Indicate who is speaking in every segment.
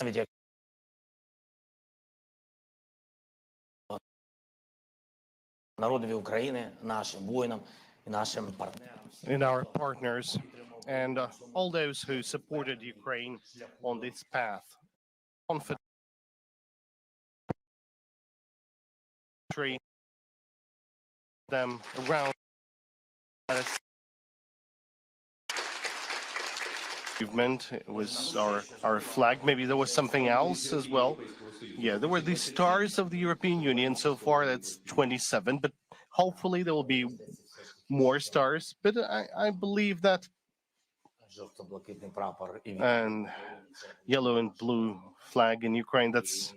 Speaker 1: навіть народові України, нашим воїнам і нашим партнерам.
Speaker 2: And our partners and all those who supported Ukraine on this path. Confident them around movement. It was our flag. Maybe there was something else as well. Yeah, there were the stars of the European Union. So far, that's 27, but hopefully there will be more stars. But I believe that and yellow and blue flag in Ukraine, that's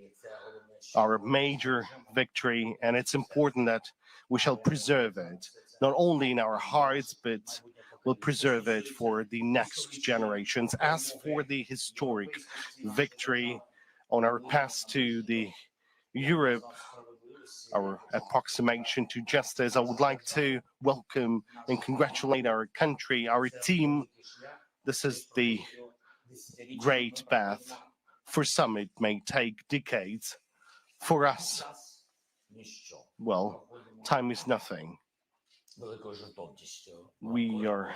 Speaker 2: our major victory, and it's important that we shall preserve it, not only in our hearts, but we'll preserve it for the next generations. As for the historic victory on our path to the Europe, our approximation to justice, I would like to welcome and congratulate our country, our team. This is the great path. For some, it may take decades. For us, well, time is nothing. We are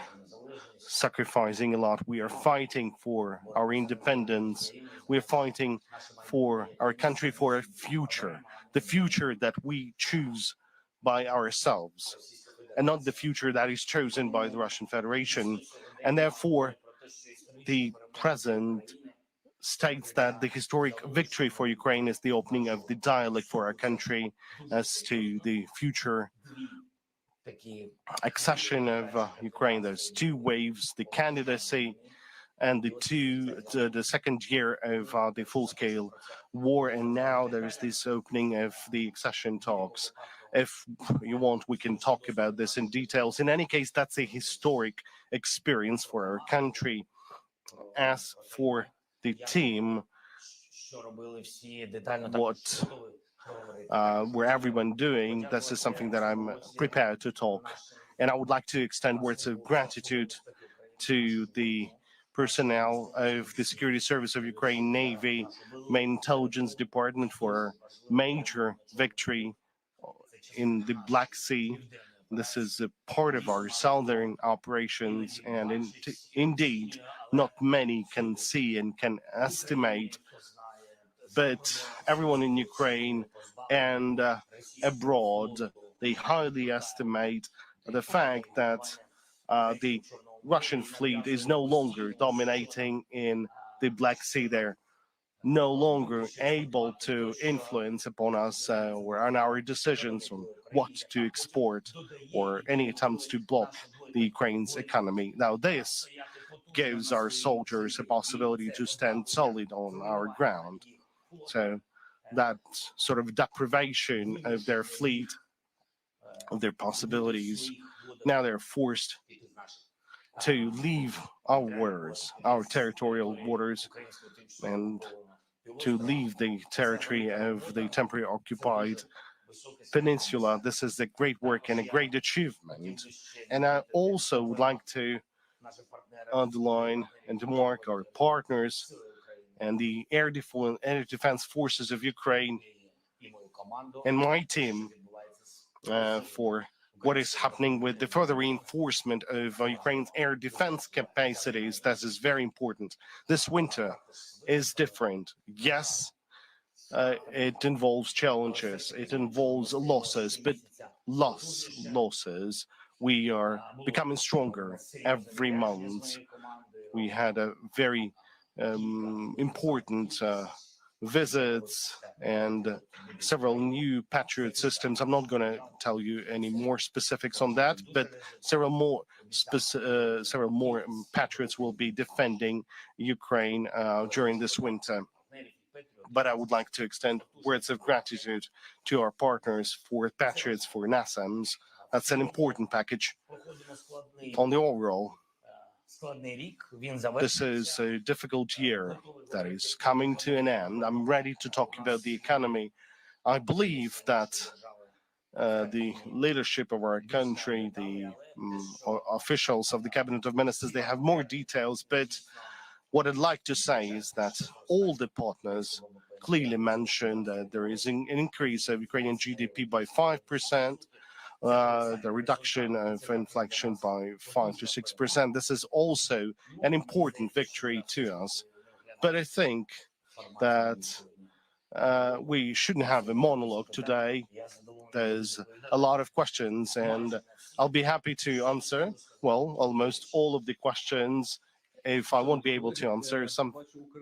Speaker 2: sacrificing a lot. We are fighting for our independence. We are fighting for our country, for a future, the future that we choose by ourselves, and not the future that is chosen by the Russian Federation. And therefore, the present states that the historic victory for Ukraine is the opening of the dialogue for our country as to the future accession of Ukraine. There's two waves, the candidacy and the second year of the full-scale war, and now there's this opening of the accession talks. If you want, we can talk about this in details. In any case, that's a historic experience for our country. As for the team, what were everyone doing, this is something that I'm prepared to talk. And I would like to extend words of gratitude to the personnel of the Security Service of Ukraine, Navy, Main Intelligence Department for major victory in the Black Sea. This is a part of our southern operations, and indeed, not many can see and can estimate, but everyone in Ukraine and abroad, they highly estimate the fact that the Russian fleet is no longer dominating in the Black Sea. They're no longer able to influence upon us or on our decisions on what to export or any attempts to block the Ukraine's economy. Now, this gives our soldiers a possibility to stand solid on our ground. So that sort of deprivation of their fleet, of their possibilities, now they're forced to leave our waters, our territorial waters, and to leave the territory of the temporary occupied peninsula. This is a great work and a great achievement. And I also would like to underline and to mark our partners and the air defense forces of Ukraine and my team for what is happening with the further reinforcement of Ukraine's air defense capacities. That is very important. This winter is different. Yes, it involves challenges, it involves losses, but losses, we are becoming stronger every month. We had a very important visits and several new Patriot systems. I'm not going to tell you any more specifics on that, but several more Patriots will be defending Ukraine during this winter. But I would like to extend words of gratitude to our partners for Patriots, for NASAMS. That's an important package on the overall. This is a difficult year that is coming to an end. I'm ready to talk about the economy. I believe that the leadership of our country, the officials of the Cabinet of Ministers, they have more details, but What I'd like to say is that all the partners clearly mentioned that there is an increase of Ukrainian GDP by 5%, the reduction of inflation by 5 to 6%. This is also an important victory to us. But I think that we shouldn't have a monologue today. There's a lot of questions, and I'll be happy to answer, well, almost all of the questions. If I won't be able to answer some,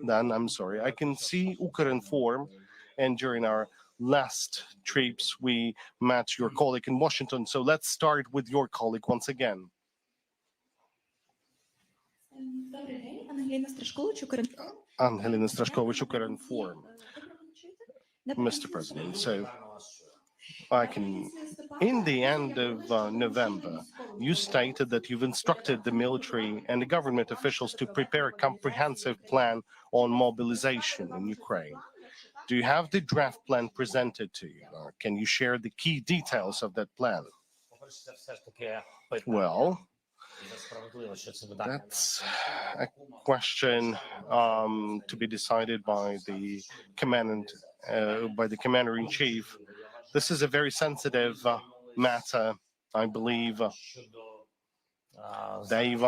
Speaker 2: then I'm sorry. I can see Ukrinform, and during our last trips, we met your colleague in Washington. So let's start with your colleague once again. Angelina Straszkowicz, Ukrinform. Mr. President, so in the end of November, you stated that you've instructed the military and the government officials to prepare a comprehensive plan on mobilization in Ukraine. Do you have the draft plan presented to you? Or can you share the key details of that plan? Well, that's a question to be decided by the commander-in-chief. This is a very sensitive matter. I believe they've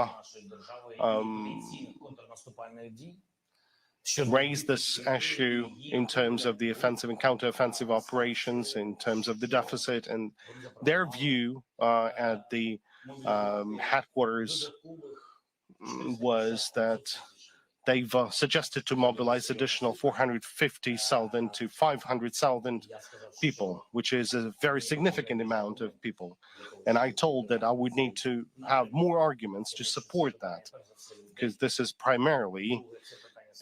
Speaker 2: raised this issue in terms of the offensive and counteroffensive operations, in terms of the deficit, and their view at the headquarters was that they've suggested to mobilize additional 450,000 to 500,000 people, which is a very significant amount of people. And I told that I would need to have more arguments to support that, because this is primarily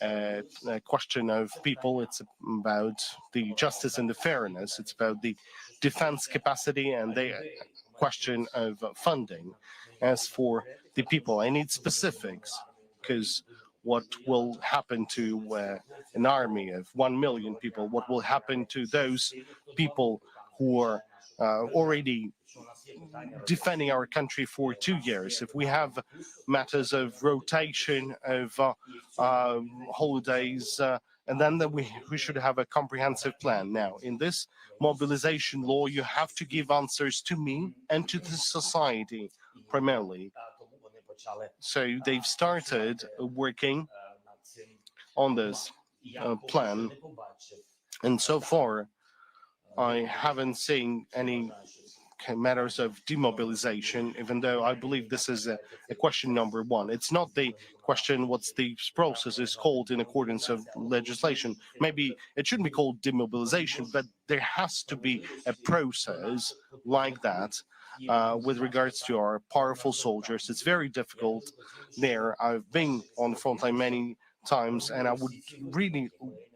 Speaker 2: a question of people. It's about the justice and the fairness. It's about the defense capacity and the question of funding. As for the people, I need specifics, because what will happen to an army of 1 million people? What will happen to those people who are already defending our country for 2 years? If we have matters of rotation, of holidays, and then we should have a comprehensive plan. Now, in this mobilization law, you have to give answers to me and to the society primarily. So they've started working on this plan, and so far I haven't seen any matters of demobilization, even though I believe this is a question number one. It's not the question what's the process is called in accordance of legislation. Maybe it shouldn't be called demobilization, but there has to be a process like that with regards to our powerful soldiers. It's very difficult there. I've been on the front line many times, and I would really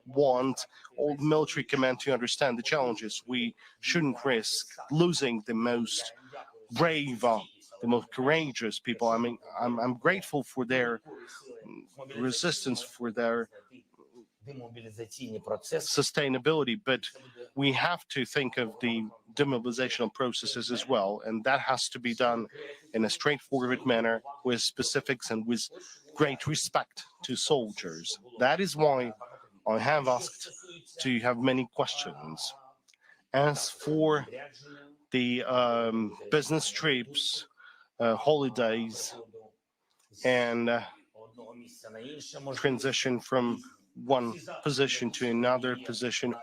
Speaker 2: want all military command to understand the challenges. We shouldn't risk losing the most brave, the most courageous people. I mean, I'm grateful for their resistance, for their sustainability, but we have to think of the demobilizational processes as well, and that has to be done in a straightforward manner with specifics and with great respect to soldiers. That is why I have asked to have many questions. As for the business trips, holidays, and transition from one position to another position,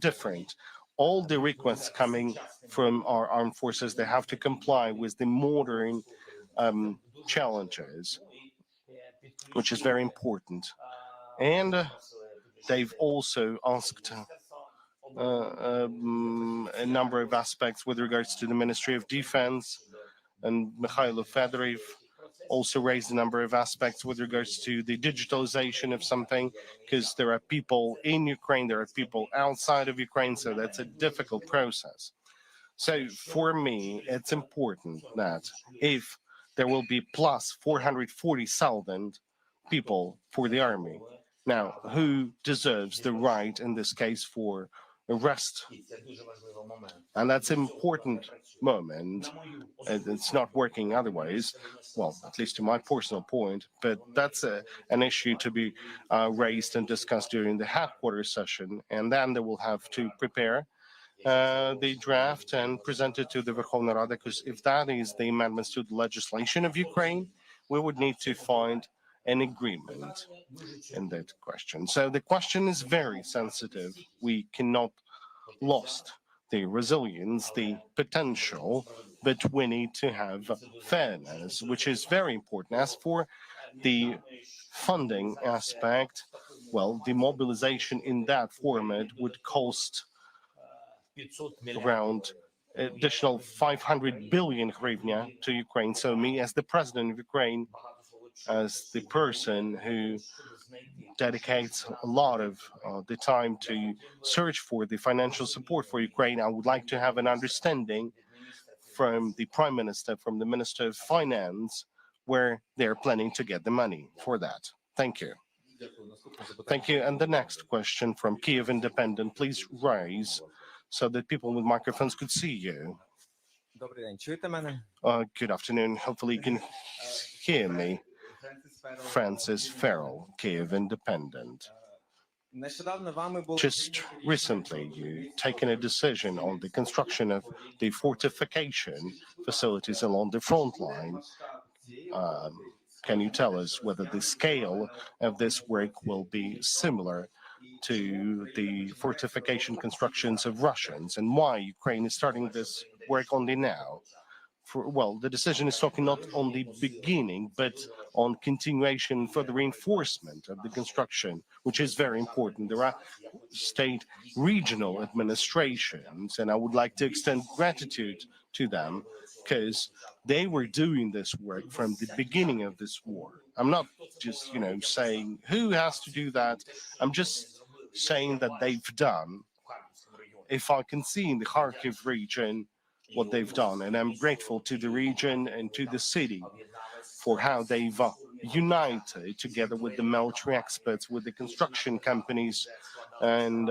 Speaker 2: different. All the requests coming from our armed forces, they have to comply with the modern challenges, which is very important. And they've also asked a number of aspects with regards to the Ministry of Defense, and Mikhailo Fedorev also raised a number of aspects with regards to the digitalization of something, because there are people in Ukraine, there are people outside of Ukraine, so that's a difficult process. So for me, it's important that if there will be plus 440,000 people for the army, now who deserves the right in this case for arrest. And that's an important moment. It's not working otherwise, well, at least to my personal point, but that's an issue to be raised and discussed during the headquarters session. And then they will have to prepare the draft and present it to the Verkhovna Rada, because if that is the amendments to the legislation of Ukraine, we would need to find an agreement in that question. So the question is very sensitive. We cannot lost the resilience, the potential, but we need to have fairness, which is very important. As for the funding aspect, well, the mobilization in that format would cost around additional 500 billion hryvnia to Ukraine. So me, as the president of Ukraine, as the person who dedicates a lot of the time to search for the financial support for Ukraine, I would like to have an understanding from the Prime Minister, from the Minister of Finance, where they're planning to get the money for that. Thank you. Thank you. And the next question from Kyiv Independent, please rise so that people with microphones could see you. Good afternoon. Hopefully you can hear me. Francis Farrell, Kyiv Independent. Just recently, you've taken a decision on the construction of the fortification facilities along the front line. Can you tell us whether the scale of this work will be similar to the fortification constructions of Russians, and why Ukraine is starting this work only now? Well, the decision is talking not on the beginning, but on continuation for the reinforcement of the construction, which is very important. There are state regional administrations, and I would like to extend gratitude to them because they were doing this work from the beginning of this war. I'm not just, saying who has to do that. I'm just saying that they've done. If I can see in the Kharkiv region what they've done, and I'm grateful to the region and to the city for how they've united together with the military experts, with the construction companies, and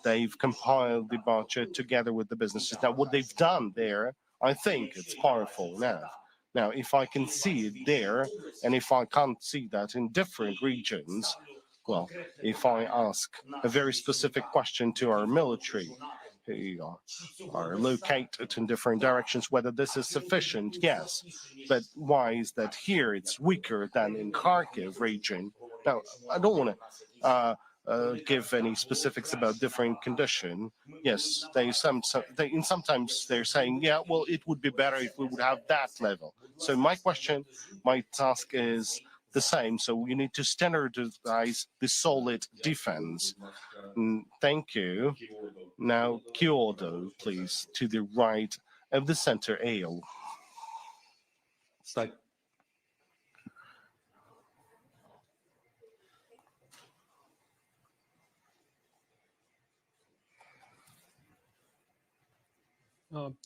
Speaker 2: they've compiled the budget together with the businesses. Now, what they've done there, I think it's powerful enough. Now, if I can see it there, and if I can't see that in different regions, well, if I ask a very specific question to our military, who are located in different directions, whether this is sufficient, yes. But why is that here it's weaker than in Kharkiv region? Now, I don't want to give any specifics about different condition. Yes, sometimes they're saying, yeah, well, it would be better if we would have that level. So my task is the same. So you need to standardize the solid defense. Thank you. Now, Kyoto, please, to the right of the center aisle.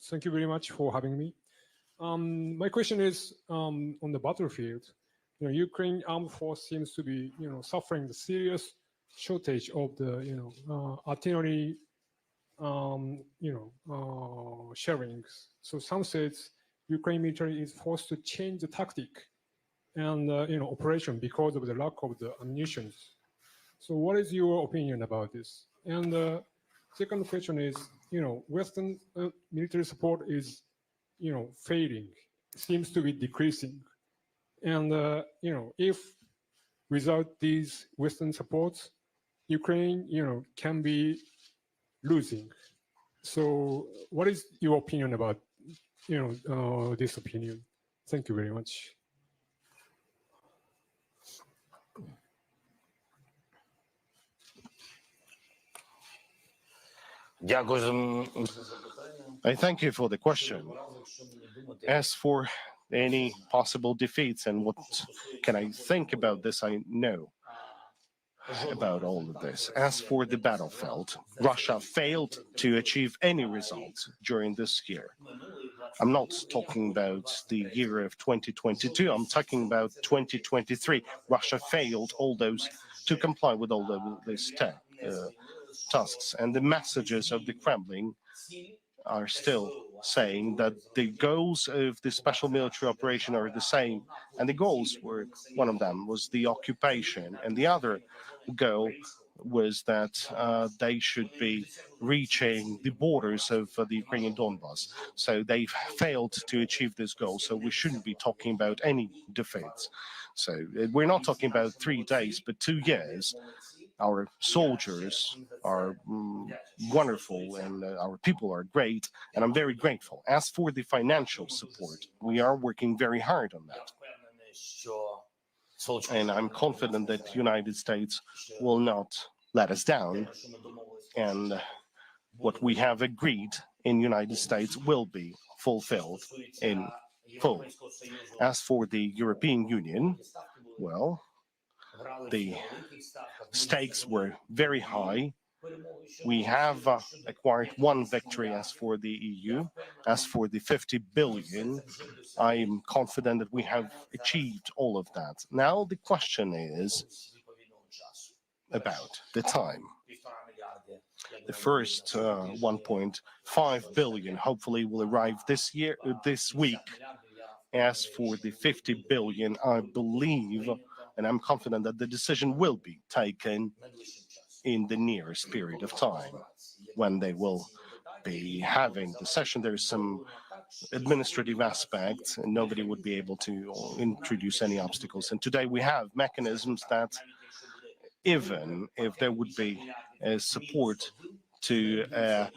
Speaker 3: Thank you very much for having me. My question is on the battlefield. Ukraine armed force seems to be, suffering the serious shortage of the, artillery, sharings. So some states, Ukraine military is forced to change the tactic and, operation because of the lack of the ammunition. So what is your opinion about this? And the second question is, Western military support is, failing, seems to be decreasing. And, if without these Western supports, Ukraine, can be losing. So what is your opinion about, this opinion? Thank you very much.
Speaker 2: I thank you for the question. As for any possible defeats and what can I think about this, I know about all of this. As for the battlefield, Russia failed to achieve any results during this year. I'm not talking about the year of 2022, I'm talking about 2023. Russia failed all those to comply with all of this tasks. And the messages of the Kremlin are still saying that the goals of the special military operation are the same. And the goals were, one of them was the occupation, and the other goal was that they should be reaching the borders of the Ukrainian Donbas. So they've failed to achieve this goal. So we shouldn't be talking about any defeats. So we're not talking about 3 days, but 2 years. Our soldiers are wonderful, and our people are great, and I'm very grateful. As for the financial support, we are working very hard on that. And I'm confident that the United States will not let us down, and what we have agreed in the United States will be fulfilled in full. As for the European Union, well, the stakes were very high. We have acquired one victory as for the EU. As for the 50 billion, I am confident that we have achieved all of that. Now the question is about the time. The first 1.5 billion hopefully will arrive this week. As for the 50 billion, I believe, and I'm confident that the decision will be taken in the nearest period of time when they will be having the session. There's some administrative aspects, and nobody would be able to introduce any obstacles. And today we have mechanisms that even if there would be support to a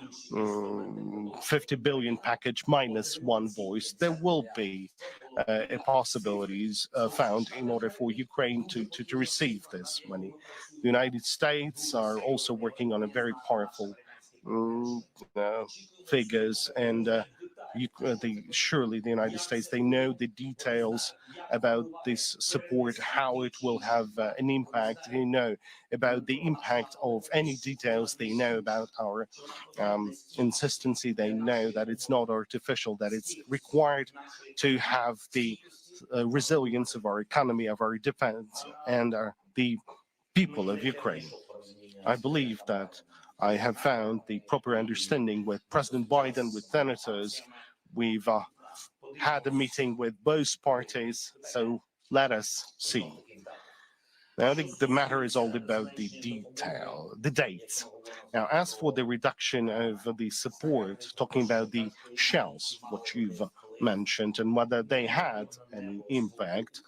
Speaker 2: 50 billion package minus one voice, there will be possibilities found in order for Ukraine to receive this money. The United States are also working on a very powerful figures, and surely the United States, they know the details about this support, how it will have an impact. They know about the impact of any details. They know about our insistency. They know that it's not artificial, that it's required to have the resilience of our economy, of our defense, and the people of Ukraine. I believe that I have found the proper understanding with President Biden, with senators. We've had a meeting with both parties, so let us see. Now, the matter is all about the detail, the dates. Now, as for the reduction of the support, talking about the shells, what you've mentioned, and whether they had an impact,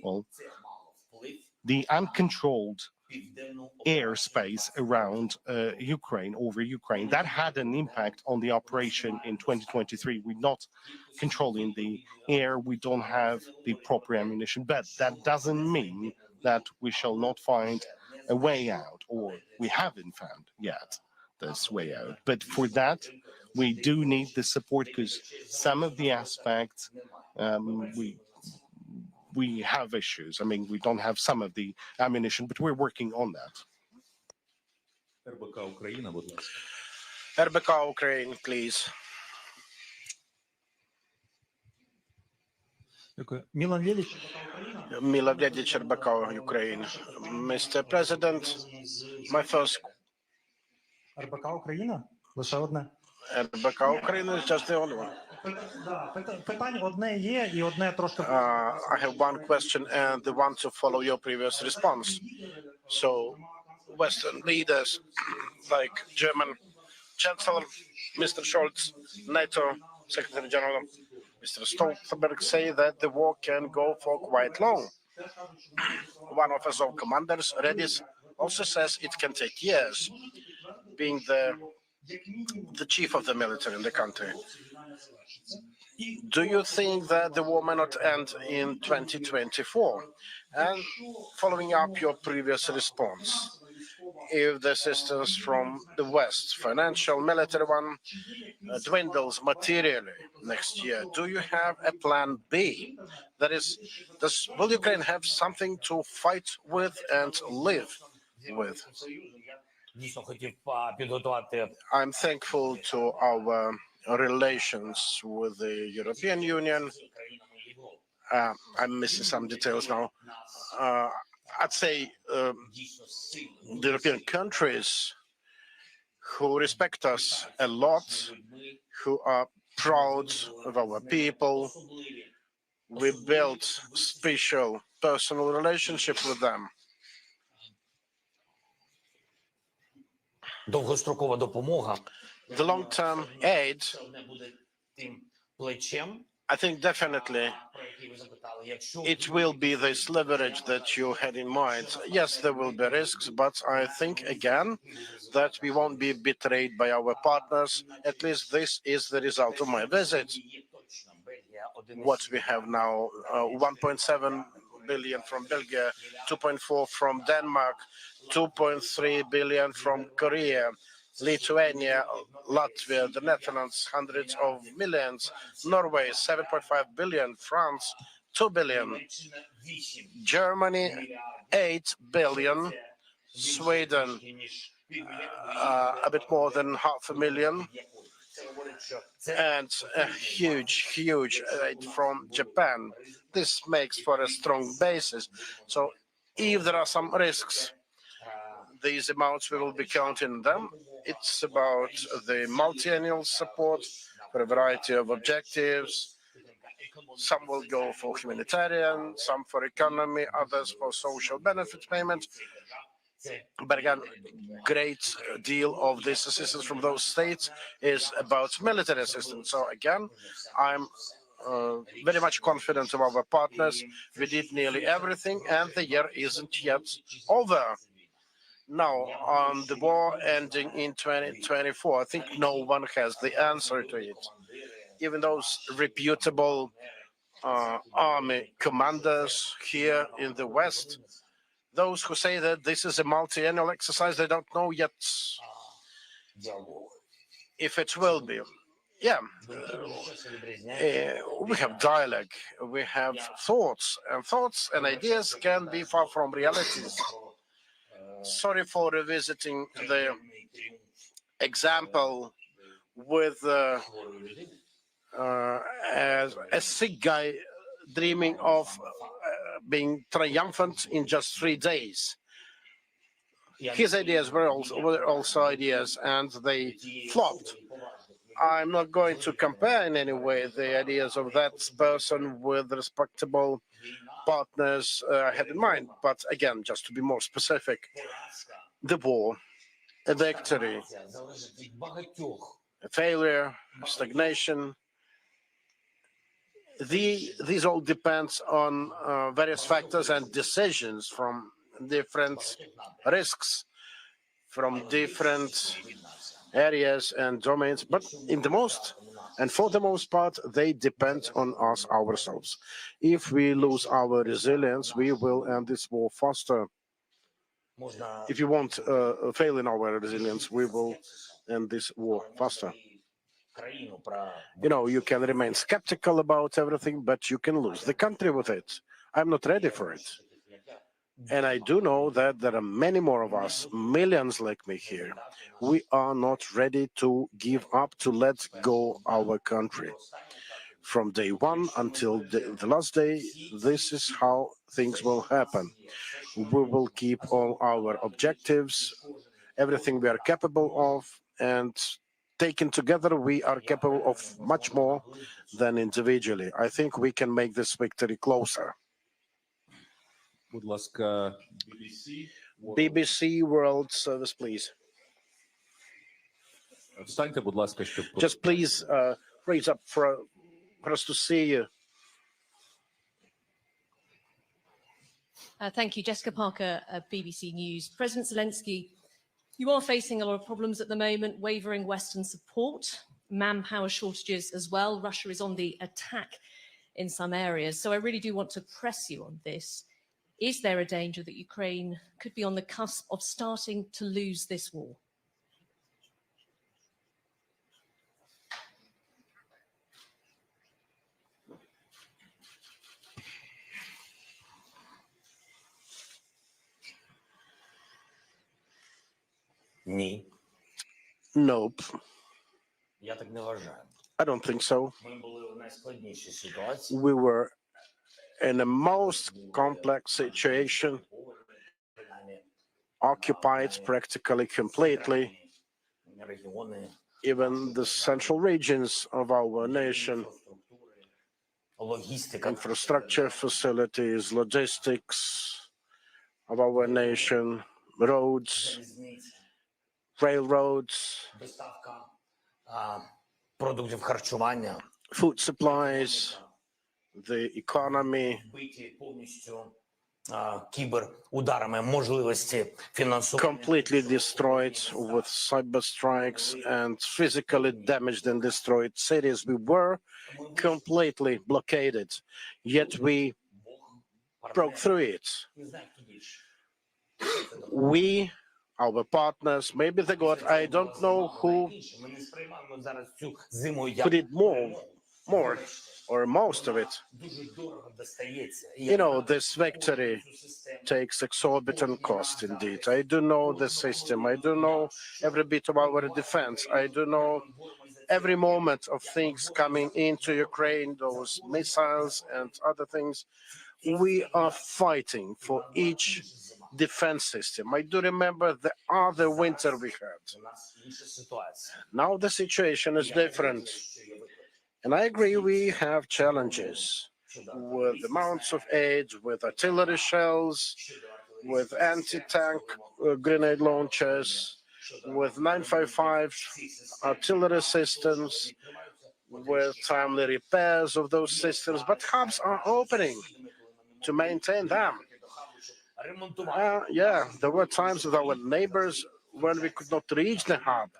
Speaker 2: well, the uncontrolled airspace around Ukraine, over Ukraine, that had an impact on the operation in 2023. We're not controlling the air, we don't have the proper ammunition, but that doesn't mean that we shall not find a way out, or we haven't found yet this way out. But for that, we do need the support, because some of the aspects we have issues. I mean, we don't have some of the ammunition, but we're working on that.
Speaker 4: РБК Ukraine, please.
Speaker 5: Milan Lilic.
Speaker 4: Mila Vedic, РБК Ukraine. Mr. President, my first
Speaker 5: РБК Україна? Лише одне.
Speaker 4: РБК Ukraine is just the only one.
Speaker 5: Питань одне є і одне трошки.
Speaker 4: I have one question and the one to follow your previous response. So, Western leaders like German Chancellor, Mr. Scholz, NATO Secretary General, Mr. Stoltenberg say that the war can go for quite long. One of Azov commanders, Redis, also says it can take years, being the chief of the military in the country. Do you think that the war may not end in 2024? And following up your previous response, if the assistance from the West, financial, military one, dwindles materially next year, do you have a plan B? That is, will Ukraine have something to fight with and live with? I'm thankful to our relations with the European Union. I'm missing some details now. I'd say the European countries who respect us a lot, who are proud of our people. We built special personal relationship with them.
Speaker 1: Довгострокова допомога.
Speaker 4: The long-term aid,
Speaker 1: Це не буде тим плечем,
Speaker 4: I think definitely
Speaker 1: про який ви запитали. Якщо
Speaker 4: it will be this leverage that you had in mind. Yes, there will be risks, but I think again that we won't be betrayed by our partners. At least this is the result of my visit. What we have now, 1.7 billion from Belgium, 2.4 from Denmark, 2.3 billion from Korea, Lithuania, Latvia, the Netherlands, hundreds of millions, Norway, 7.5 billion, France, 2 billion, Germany, 8 billion, Sweden, a bit more than 500,000, and a huge aid from Japan. This makes for a strong basis. So if there are some risks, these amounts we will be counting them. It's about the multi-annual support for a variety of objectives. Some will go for humanitarian, some for economy, others for social benefit payment. But again, great deal of this assistance from those states is about military assistance. So again, I'm very much confident of our partners. We did nearly everything, and the year isn't yet over. Now, on the war ending in 2024, I think no one has the answer to it. Even those reputable army commanders here in the West, those who say that this is a multi-annual exercise, they don't know yet if it will be. Yeah, we have dialogue, we have thoughts and ideas can be far from realities. Sorry for revisiting the example with a sick guy dreaming of being triumphant in just 3 days. His ideas were also ideas, and they flopped. I'm not going to compare in any way the ideas of that person with respectable partners I had in mind. But again, just to be more specific, the war, a victory, a failure, stagnation, these all depends on various factors and decisions from different risks, from different areas and domains, but for the most part, they depend on us ourselves. If we lose our resilience, we will end this war faster. If you won't fail in our resilience, we will end this war faster. You know, you can remain skeptical about everything, but you can lose the country with it. I'm not ready for it. And I do know that there are many more of us, millions like me here. We are not ready to give up, to let go our country. From day one until the last day, this is how things will happen. We will keep all our objectives, everything we are capable of, and taken together, we are capable of much more than individually. I think we can make this victory closer.
Speaker 6: Будь ласка,
Speaker 4: BBC World Service, please.
Speaker 6: встаньте, будь ласка, щоб
Speaker 4: Just please raise up for us to see you.
Speaker 7: Thank you. Jessica Parker, BBC News. President Zelensky, you are facing a lot of problems at the moment, wavering Western support, manpower shortages as well. Russia is on the attack in some areas. So I really do want to press you on this. Is there a danger that Ukraine could be on the cusp of starting to lose this war?
Speaker 1: Ні.
Speaker 4: Nope,
Speaker 1: Я так не вважаю.
Speaker 4: I don't think so.
Speaker 1: Ми були у найскладнішій ситуації.
Speaker 4: We were in a most complex situation, occupied practically completely,
Speaker 1: регіони,
Speaker 4: even the central regions of our nation,
Speaker 1: логістика,
Speaker 4: infrastructure facilities, logistics of our nation, roads,
Speaker 1: залізниця,
Speaker 4: railroads,
Speaker 1: доставка продуктів харчування,
Speaker 4: food supplies, the economy,
Speaker 1: вбиті повністю кіберударами можливості фінансування.
Speaker 4: completely destroyed with cyber strikes and physically damaged and destroyed cities. We were completely blockaded, yet we broke through it.
Speaker 1: Не знаю, хто більше.
Speaker 4: We, our partners, maybe the God, I don't know who
Speaker 1: Ми не сприймаємо зараз цю зиму як
Speaker 4: put it more or most of it.
Speaker 1: дуже дорого достається.
Speaker 4: You know, this victory takes exorbitant cost indeed. I do know the system. I do know every bit of our defense. I do know every moment of things coming into Ukraine, those missiles and other things. We are fighting for each defense system. I do remember the other winter we had.
Speaker 1: У нас інша ситуація.
Speaker 4: Now the situation is different. And I agree we have challenges with amounts of aid, with artillery shells, with anti-tank grenade launchers, with 955 artillery systems, with timely repairs of those systems. But hubs are opening to maintain them. Yeah, there were times with our neighbors when we could not reach the hub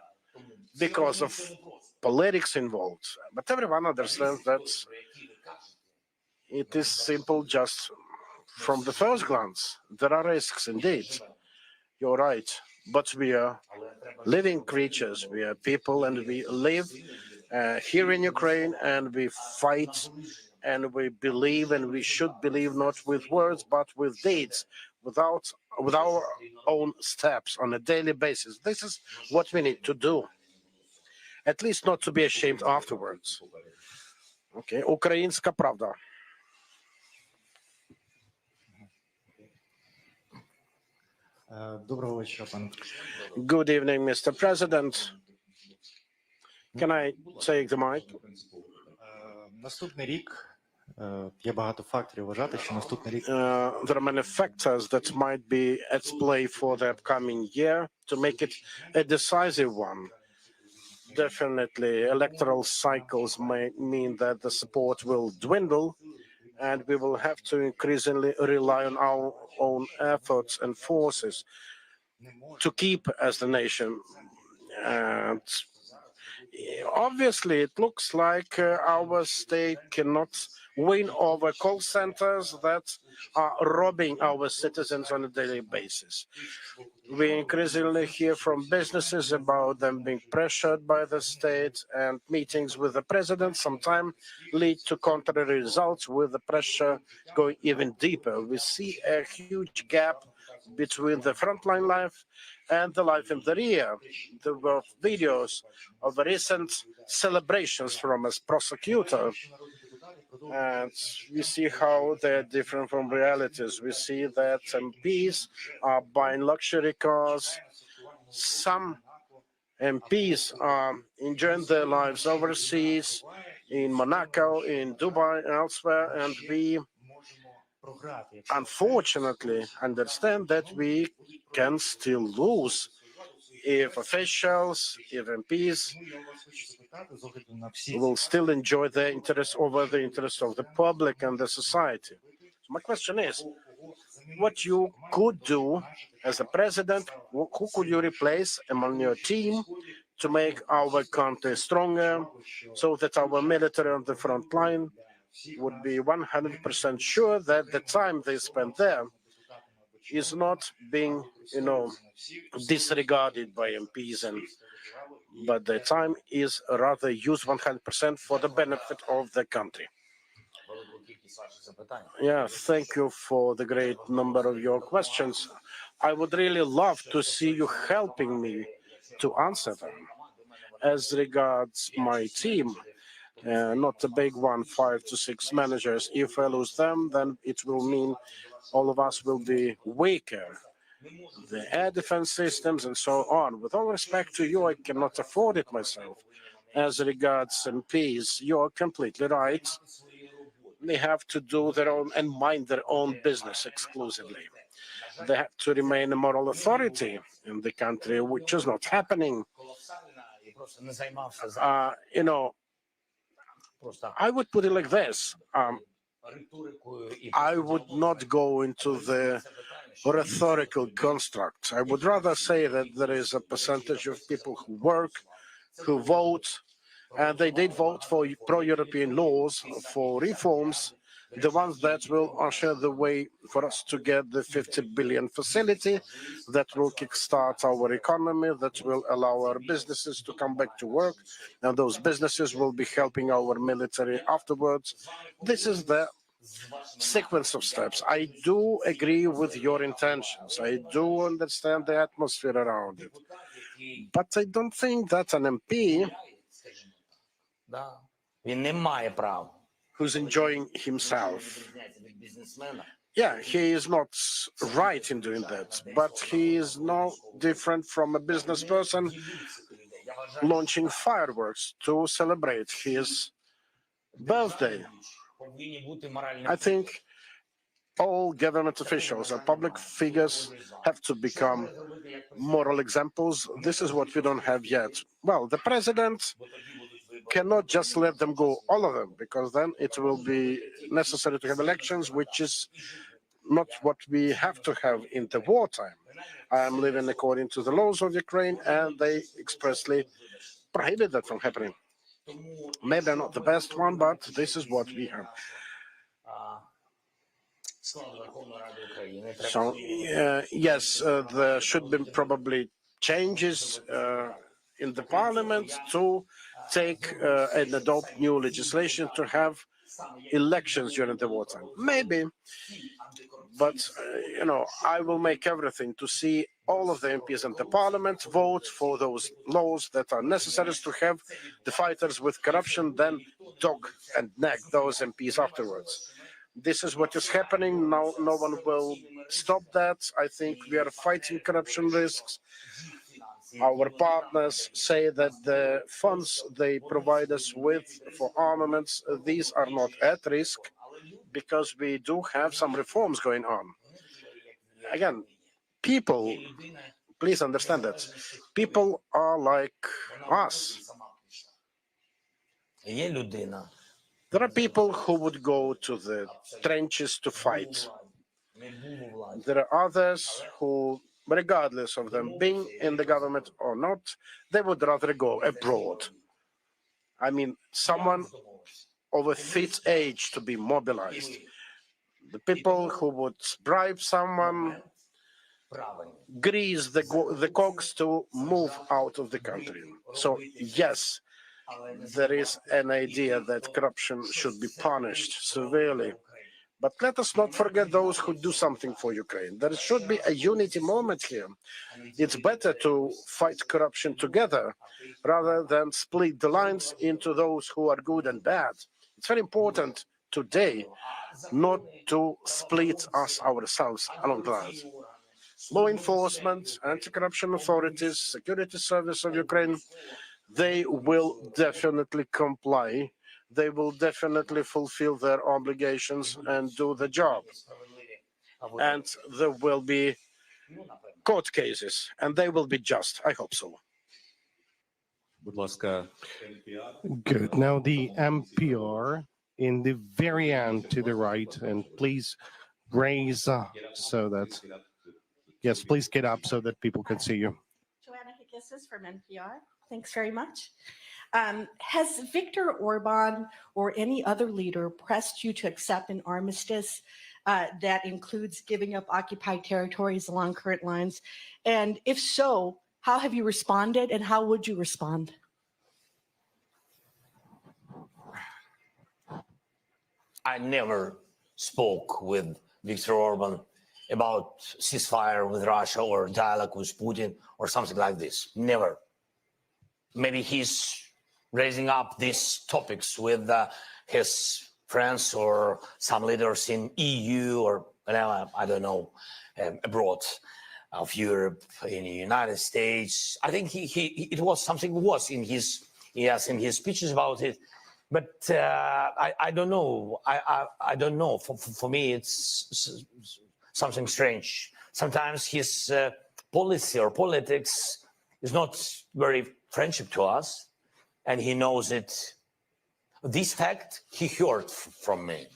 Speaker 4: because of politics involved. But everyone understands that it is simple just from the first glance. There are risks indeed. You're right. But we are living creatures. We are people and we live here in Ukraine and we fight and we believe and we should believe not with words but with deeds, with our own steps on a daily basis. This is what we need to do. At least not to be ashamed afterwards. Okay, Українська правда.
Speaker 8: Доброго вечора, пане.
Speaker 4: Good evening, Mr. President. Can I take the mic?
Speaker 8: Наступний рік є багато факторів вважати, що наступний рік
Speaker 4: There are many factors that might be at play for the upcoming year to make it a decisive one. Definitely, electoral cycles may mean that the support will dwindle and we will have to increasingly rely on our own efforts and forces to keep as the nation. And obviously, it looks like our state cannot win over call centers that are robbing our citizens on a daily basis. We increasingly hear from businesses about them being pressured by the state, and meetings with the president sometimes lead to contrary results, with the pressure going even deeper. We see a huge gap between the frontline life and the life in the rear. There were videos of recent celebrations from a prosecutor, and we see how they're different from realities. We see that MPs are buying luxury cars. Some MPs are enjoying their lives overseas, in Monaco, in Dubai, and elsewhere, and we unfortunately understand that we can still lose if officials, if MPs will still enjoy their interests over the interests of the public and the society. So my question is, what you could do as a president, who could you replace among your team to make our country stronger so that our military on the front line would be 100% sure that the time they spend there is not being, disregarded by MPs, but the time is rather used 100% for the benefit of the country. Yeah, thank you for the great number of your questions. I would really love to see you helping me to answer them. As regards my team, not a big one, 5 to 6 managers. If I lose them, then it will mean all of us will be weaker. the air defense systems, and so on. With all respect to you, I cannot afford it myself. As regards MPs, you're completely right. They have to do their own and mind their own business exclusively. They have to remain a moral authority in the country, which is not happening. You know, I would put it like this. I would not go into the rhetorical construct. I would rather say that there is a percentage of people who work, who vote, and they did vote for pro-European laws, for reforms, the ones that will usher the way for us to get the 50 billion facility that will kickstart our economy, that will allow our businesses to come back to work, and those businesses will be helping our military afterwards. This is the sequence of steps. I do agree with your intentions. I do understand the atmosphere around it. But I don't think that an MP who's enjoying himself, yeah, he is not right in doing that, but he is no different from a business person launching fireworks to celebrate his birthday. I think all government officials and public figures have to become moral examples. This is what we don't have yet. Well, the president cannot just let them go, all of them, because then it will be necessary to have elections, which is not what we have to have in the wartime. I am living according to the laws of Ukraine, and they expressly prohibit that from happening. Maybe I'm not the best one, but this is what we have. So, yes, there should be probably changes in the parliament to take and adopt new legislation to have elections during the wartime. Maybe, but you know, I will make everything to see all of the MPs in the parliament vote for those laws that are necessary to have the fighters with corruption then dog and neck those MPs afterwards. This is what is happening now. No one will stop that. I think we are fighting corruption risks. Our partners say that the funds they provide us with for armaments, these are not at risk because we do have some reforms going on. Again, people, please understand that. People are like us. There are people who would go to the trenches to fight. There are others who, regardless of them being in the government or not, they would rather go abroad. I mean, someone of a fit age to be mobilized. The people who would bribe someone, grease the cogs to move out of the country. So, yes, there is an idea that corruption should be punished severely. But let us not forget those who do something for Ukraine. There should be a unity moment here. It's better to fight corruption together rather than split the lines into those who are good and bad. It's very important today not to split us ourselves along the lines. Law enforcement, anti-corruption authorities, security service of Ukraine, they will definitely comply. They will definitely fulfill their obligations and do the job. And there will be court cases, and they will be just. I hope so.
Speaker 6: Будь ласка,
Speaker 2: Good. Now the MPR in the very end to the right, and please raise so that, yes, please get up so that people can see you.
Speaker 9: Joanna Hickissis from NPR. Thanks very much. Has Viktor Orban or any other leader pressed you to accept an armistice that includes giving up occupied territories along current lines? And if so, how have you responded and how would you respond?
Speaker 1: I never spoke with Viktor Orban about ceasefire with Russia or dialogue with Putin or something like this. Never. Maybe he's raising up these topics with his friends or some leaders in EU or I don't know, abroad. of Europe, in the United States. I think it was something was in his speeches about it, but I don't know. I don't know. For me, it's something strange. Sometimes his policy or politics is not very friendship to us, and he knows it. This fact he heard from me.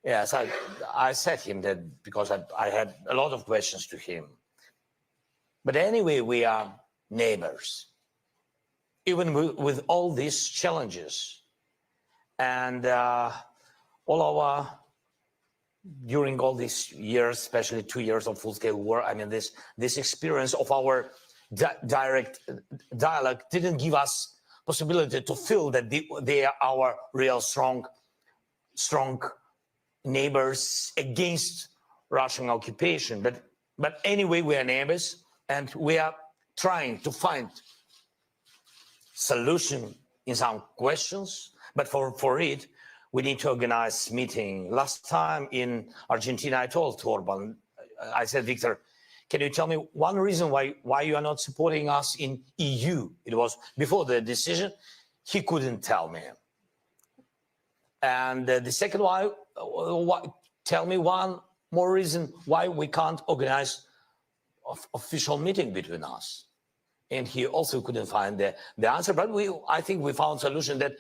Speaker 1: Yes, I said him that because I had a lot of questions to him. But anyway, we are neighbors, even with all these challenges. And during all these years, especially 2 years of full-scale war, I mean, this experience of our direct dialogue didn't give us possibility to feel that they are our real strong neighbors against Russian occupation. But anyway, we are neighbors, and we are trying to find solution in some questions. But for it, we need to organize meeting. Last time in Argentina, I told Orban, I said, Victor, can you tell me one reason why you are not supporting us in EU? It was before the decision. He couldn't tell me. And the second one, tell me one more reason why we can't organize official meeting between us. And he also couldn't find the answer. But I think we found a solution that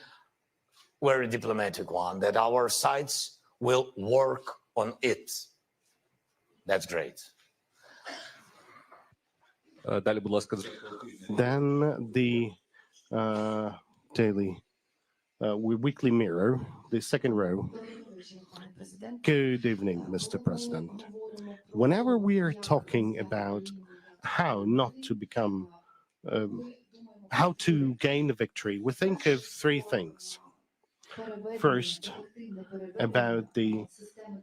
Speaker 1: very diplomatic one, that our sides will work on it. That's great.
Speaker 6: Далі, будь ласка.
Speaker 2: Then the weekly mirror, the second row. Good evening, Mr. President. Whenever we are talking about how not to become, how to gain a victory, we think of three things. First, about the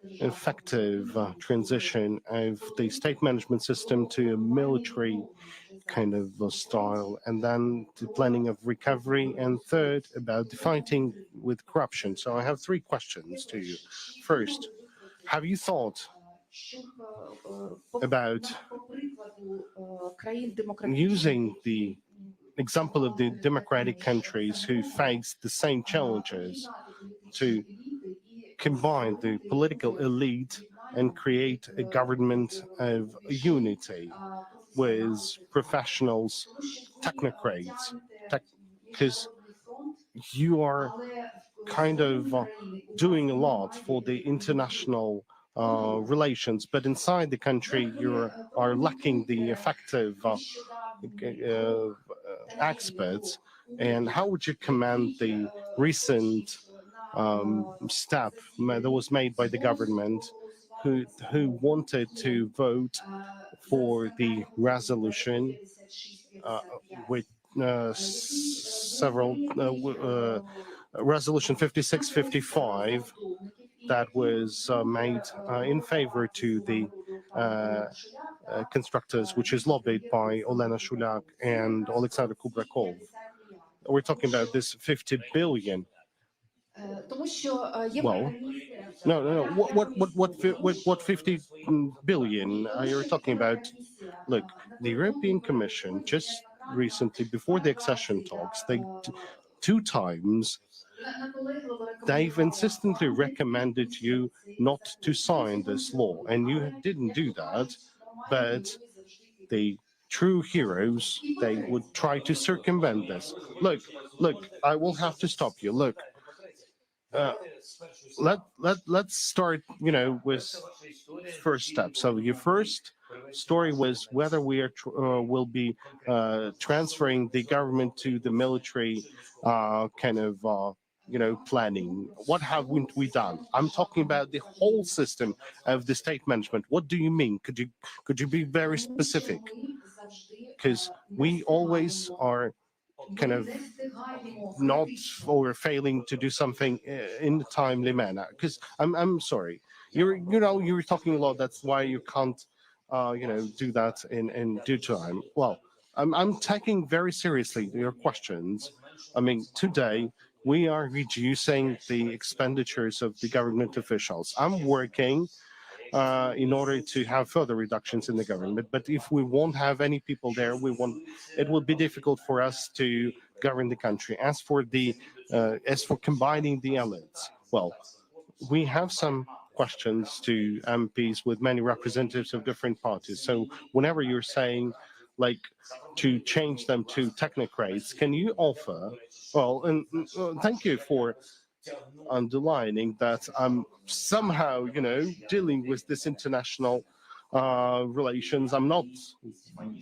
Speaker 2: effective transition of the state management system to a military kind of style, and then the planning of recovery, and third, about the fighting with corruption. So I have three questions to you. First, have you thought about using the example of the democratic countries who face the same challenges to combine the political elite and create a government of unity with professionals, technocrats, because you are kind of doing a lot for the international relations, but inside the country you are lacking the effective experts. And how would you commend the recent step that was made by the government, who wanted to vote for the resolution with several resolution 5655 that was made in favor to the constructors, which is lobbied by Olena Shulyak and Alexander Kubrakov. We're talking about this 50 billion. Well, no. What 50 billion are you talking about? Look, the European Commission just recently, before the accession talks, they two times they've insistently recommended you not to sign this law, and you didn't do that. But the true heroes, they would try to circumvent this. Look, I will have to stop you. Look, let's start, with first step. So your first story was whether we are will be transferring the government to the military planning. What haven't we done? I'm talking about the whole system of the state management. What do you mean? Could you be very specific? Because we always are kind of not, or failing to do something in a timely manner. Because I'm sorry, you're talking a lot. That's why you can't do that in due time. Well, I'm taking very seriously your questions. I mean, today we are reducing the expenditures of the government officials. I'm working in order to have further reductions in the government. But if we won't have any people there, it will be difficult for us to govern the country. As for combining the elites, well, we have some questions to MPs with many representatives of different parties. So whenever you're saying like to change them to technocrats, can you offer, well, and thank you for underlining that I'm somehow, dealing with this international relations. I'm not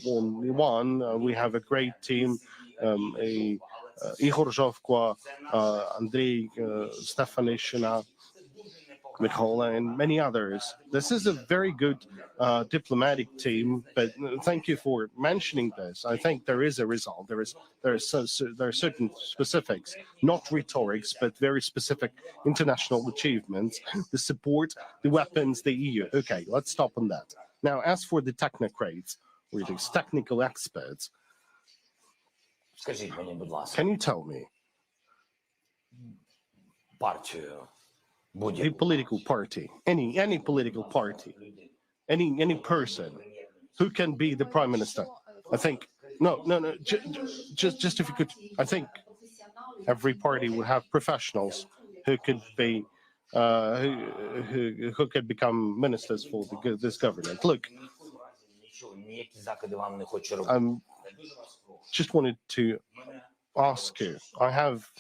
Speaker 2: only one. We have a great team, Ihor Zhovko, Andrei Stefanishina, Mikola, and many others. This is a very good diplomatic team, but thank you for mentioning this. I think there is a result. There are certain specifics, not rhetorics, but very specific international achievements, the support, the weapons, the EU. Okay, let's stop on that. Now, as for the technocrats, or these technical experts,
Speaker 1: Скажіть мені, будь ласка,
Speaker 2: can you tell me
Speaker 1: партію
Speaker 2: the
Speaker 1: будь-яку,
Speaker 2: political party, any political party, any person who can be the prime minister? I think just if you could, I think every party would have professionals who could be who could become ministers for this government. Look,
Speaker 1: ніякі закиди вам не хочу робити.
Speaker 2: just wanted to ask you. I have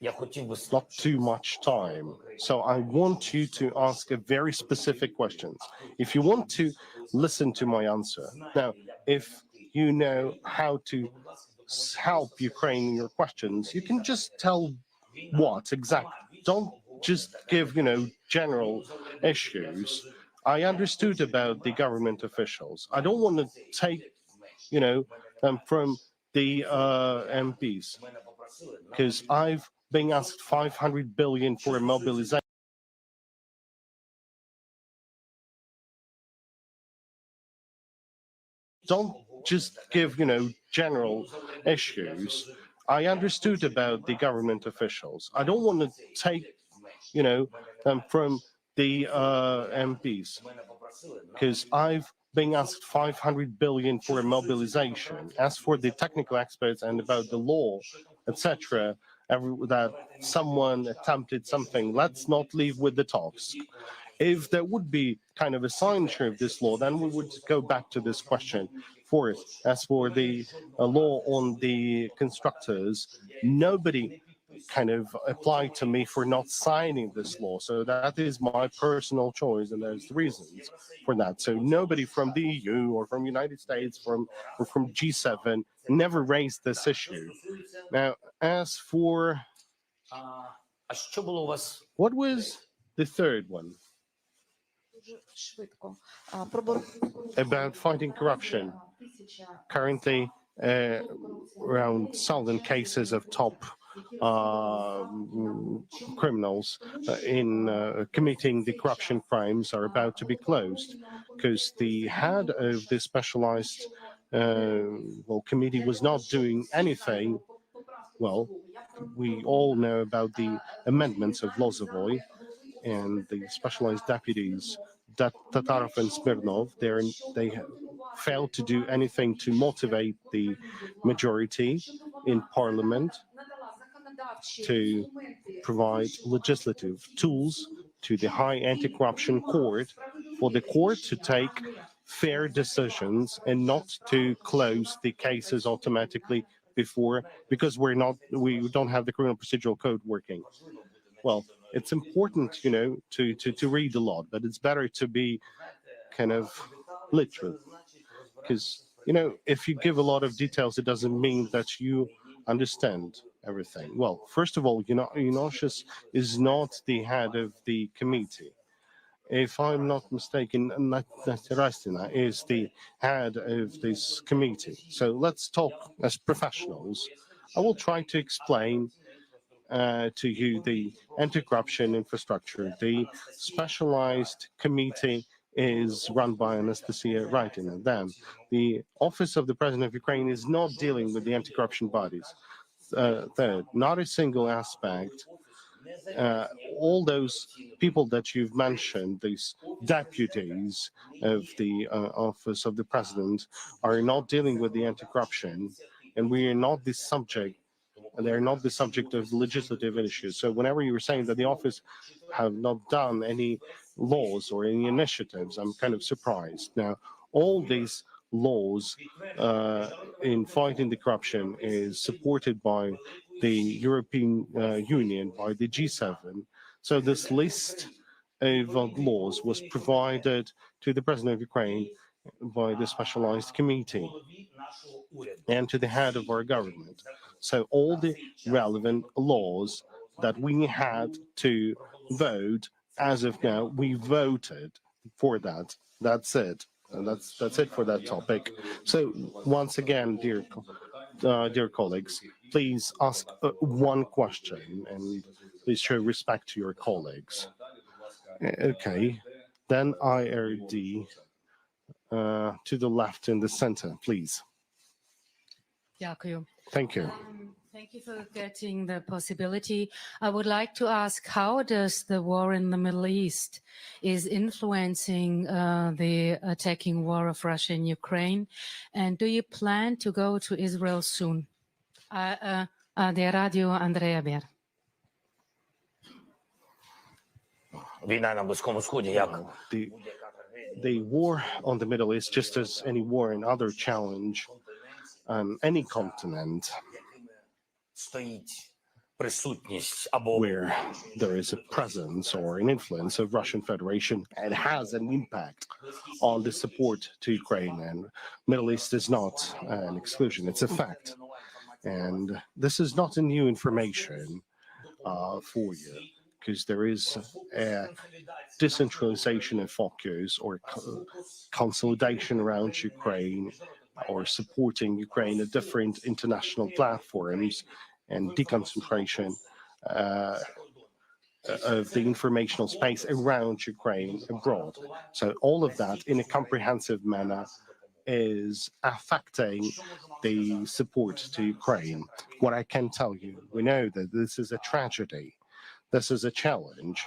Speaker 1: Я хотів би
Speaker 2: not too much time, so I want you to ask a very specific questions. If you want to listen to my answer, now, if you know how to help Ukraine in your questions, you can just tell what exactly. Don't just give, general issues. I understood about the government officials. I don't want to take, from the MPs, because I've been asked 500 billion for a mobilization. Don't just give, general issues. I understood about the government officials. I don't want to take, from the MPs, because I've been asked 500 billion for a mobilization. As for the technical experts and about the law, etc., that someone attempted something, let's not leave with the talks. If there would be kind of a signature of this law, then we would go back to this question. As for the law on the constructors, nobody kind of applied to me for not signing this law. So that is my personal choice, and there's reasons for that. So nobody from the EU or from United States or from G7 never raised this issue. Now, as for
Speaker 1: А що було у вас?
Speaker 2: what was the third one? About fighting corruption. Currently, around 1,000 cases of top criminals in committing the corruption crimes are about to be closed, because the head of the specialized committee was not doing anything. Well, we all know about the amendments of Lozovoy and the specialized deputies, Tatarov and Smirnov. They failed to do anything to motivate the majority in parliament to provide legislative tools to the High Anti-Corruption Court for the court to take fair decisions and not to close the cases automatically because we don't have the criminal procedural code working. Well, it's important, to read a lot, but it's better to be kind of literal, because, if you give a lot of details, it doesn't mean that you understand everything. Well, first of all, Ignatius is not the head of the committee. If I'm not mistaken, Rastina is the head of this committee. So let's talk as professionals. I will try to explain to you the anti-corruption infrastructure. The specialized committee is run by Anastasia Raitina. Then the office of the President of Ukraine is not dealing with the anti-corruption bodies. Third, not a single aspect all those people that you've mentioned, these deputies of the office of the president, are not dealing with the anti-corruption, and we are not the subject. They're not the subject of legislative issues. So whenever you were saying that the office have not done any laws or any initiatives, I'm kind of surprised. Now, all these laws in fighting the corruption is supported by the European Union, by the G7. So this list of laws was provided to the President of Ukraine by the specialized committee and to the head of our government. So all the relevant laws that we had to vote, as of now, we voted for that. That's it. And that's it for that topic. So once again, dear colleagues, please ask one question and please show respect to your colleagues. Okay, then IRD to the left in the center, please.
Speaker 10: Дякую.
Speaker 2: Thank you.
Speaker 10: Thank you for getting the possibility. I would like to ask, how does the war in the Middle East is influencing the attacking war of Russia in Ukraine? And do you plan to go to Israel soon? The Radio Andrea Ber.
Speaker 1: Війна на Близькому Сході, як
Speaker 2: The war on the Middle East, just as any war and other challenge on any continent
Speaker 1: стоїть присутність або
Speaker 2: where there is a presence or an influence of Russian Federation, it has an impact on the support to Ukraine. And Middle East is not an exclusion, it's a fact. And this is not a new information for you, because there is a decentralization of focus or consolidation around Ukraine, or supporting Ukraine at different international platforms, and deconcentration of the informational space around Ukraine abroad. So all of that in a comprehensive manner is affecting the support to Ukraine. What I can tell you, we know that this is a tragedy. This is a challenge.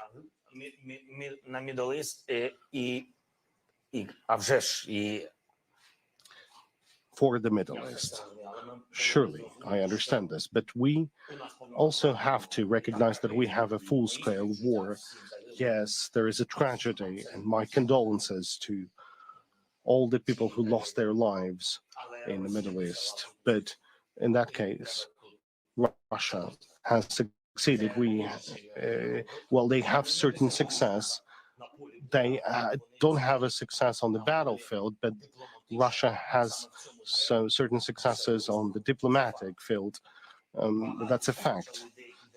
Speaker 1: на Middle East а вже ж і
Speaker 2: for the Middle East. Surely, I understand this, but we also have to recognize that we have a full-scale war. Yes, there is a tragedy, and my condolences to all the people who lost their lives in the Middle East. But in that case, Russia has succeeded. Well, they have certain success. They don't have a success on the battlefield, but Russia has certain successes on the diplomatic field. That's a fact,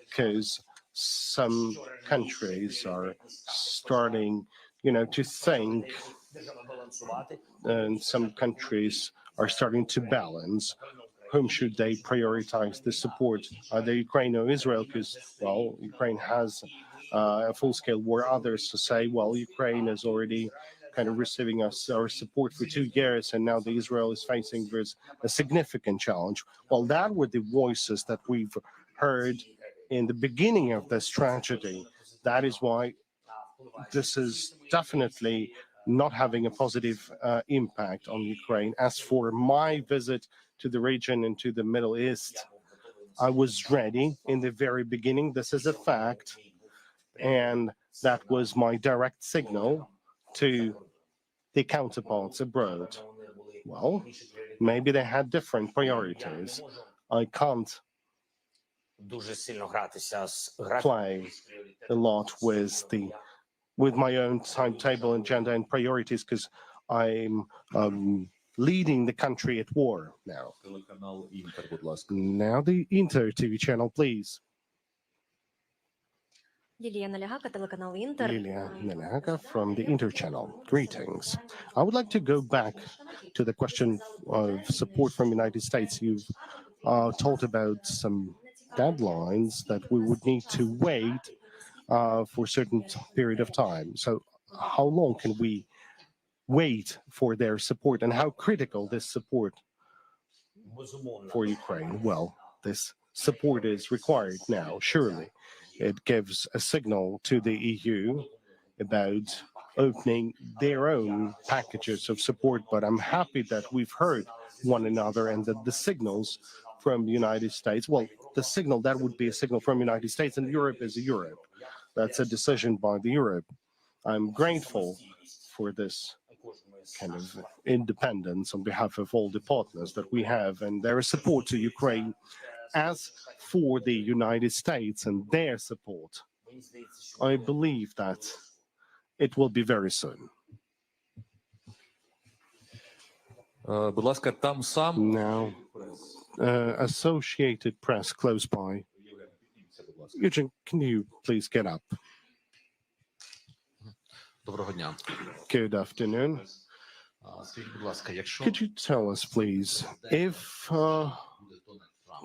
Speaker 2: because some countries are starting, to think, and some countries are starting to balance whom should they prioritize the support, either Ukraine or Israel, because, well, Ukraine has a full-scale war. Others to say, well, Ukraine is already kind of receiving our support for 2 years, and now the Israel is facing with a significant challenge. Well, that were the voices that we've heard in the beginning of this tragedy. That is why this is definitely not having a positive impact on Ukraine. As for my visit to the region and to the Middle East, I was ready in the very beginning. This is a fact. And that was my direct signal to the counterparts abroad. Well, maybe they had different priorities. I can't play a lot with my own timetable, agenda, and priorities, because I'm leading the country at war now. Now the Inter TV channel, please.
Speaker 11: Лілія Налягака, телеканал Інтер.
Speaker 2: Lilia Nelaga from the Inter channel. Greetings. I would like to go back to the question of support from the United States. You've talked about some deadlines that we would need to wait for a certain period of time. So how long can we wait for their support, and how critical this support for Ukraine? Well, this support is required now, surely. It gives a signal to the EU about opening their own packages of support. But I'm happy that we've heard one another and that the signals from the United States, well, the signal that would be a signal from the United States, and Europe is Europe. That's a decision by the Europe. I'm grateful for this kind of independence on behalf of all the partners that we have and their support to Ukraine. As for the United States and their support, I believe that it will be very soon.
Speaker 6: Будь ласка, там сам.
Speaker 2: Now, Associated Press close by. Eugene, can you please get up?
Speaker 6: Доброго дня.
Speaker 2: Good afternoon.
Speaker 6: Скажіть, будь ласка, якщо
Speaker 2: Could you tell us, please, if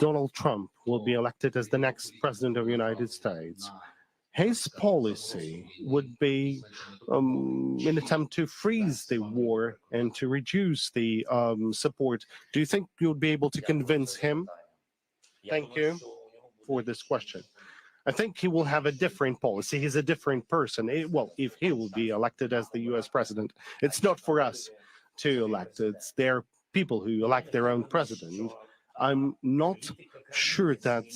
Speaker 2: Donald Trump will be elected as the next president of the United States, his policy would be an attempt to freeze the war and to reduce the support. Do you think you'll be able to convince him? Thank you for this question. I think he will have a different policy. He's a different person. Well, if he will be elected as the US president, it's not for us to elect. It's their people who elect their own president. I'm not sure that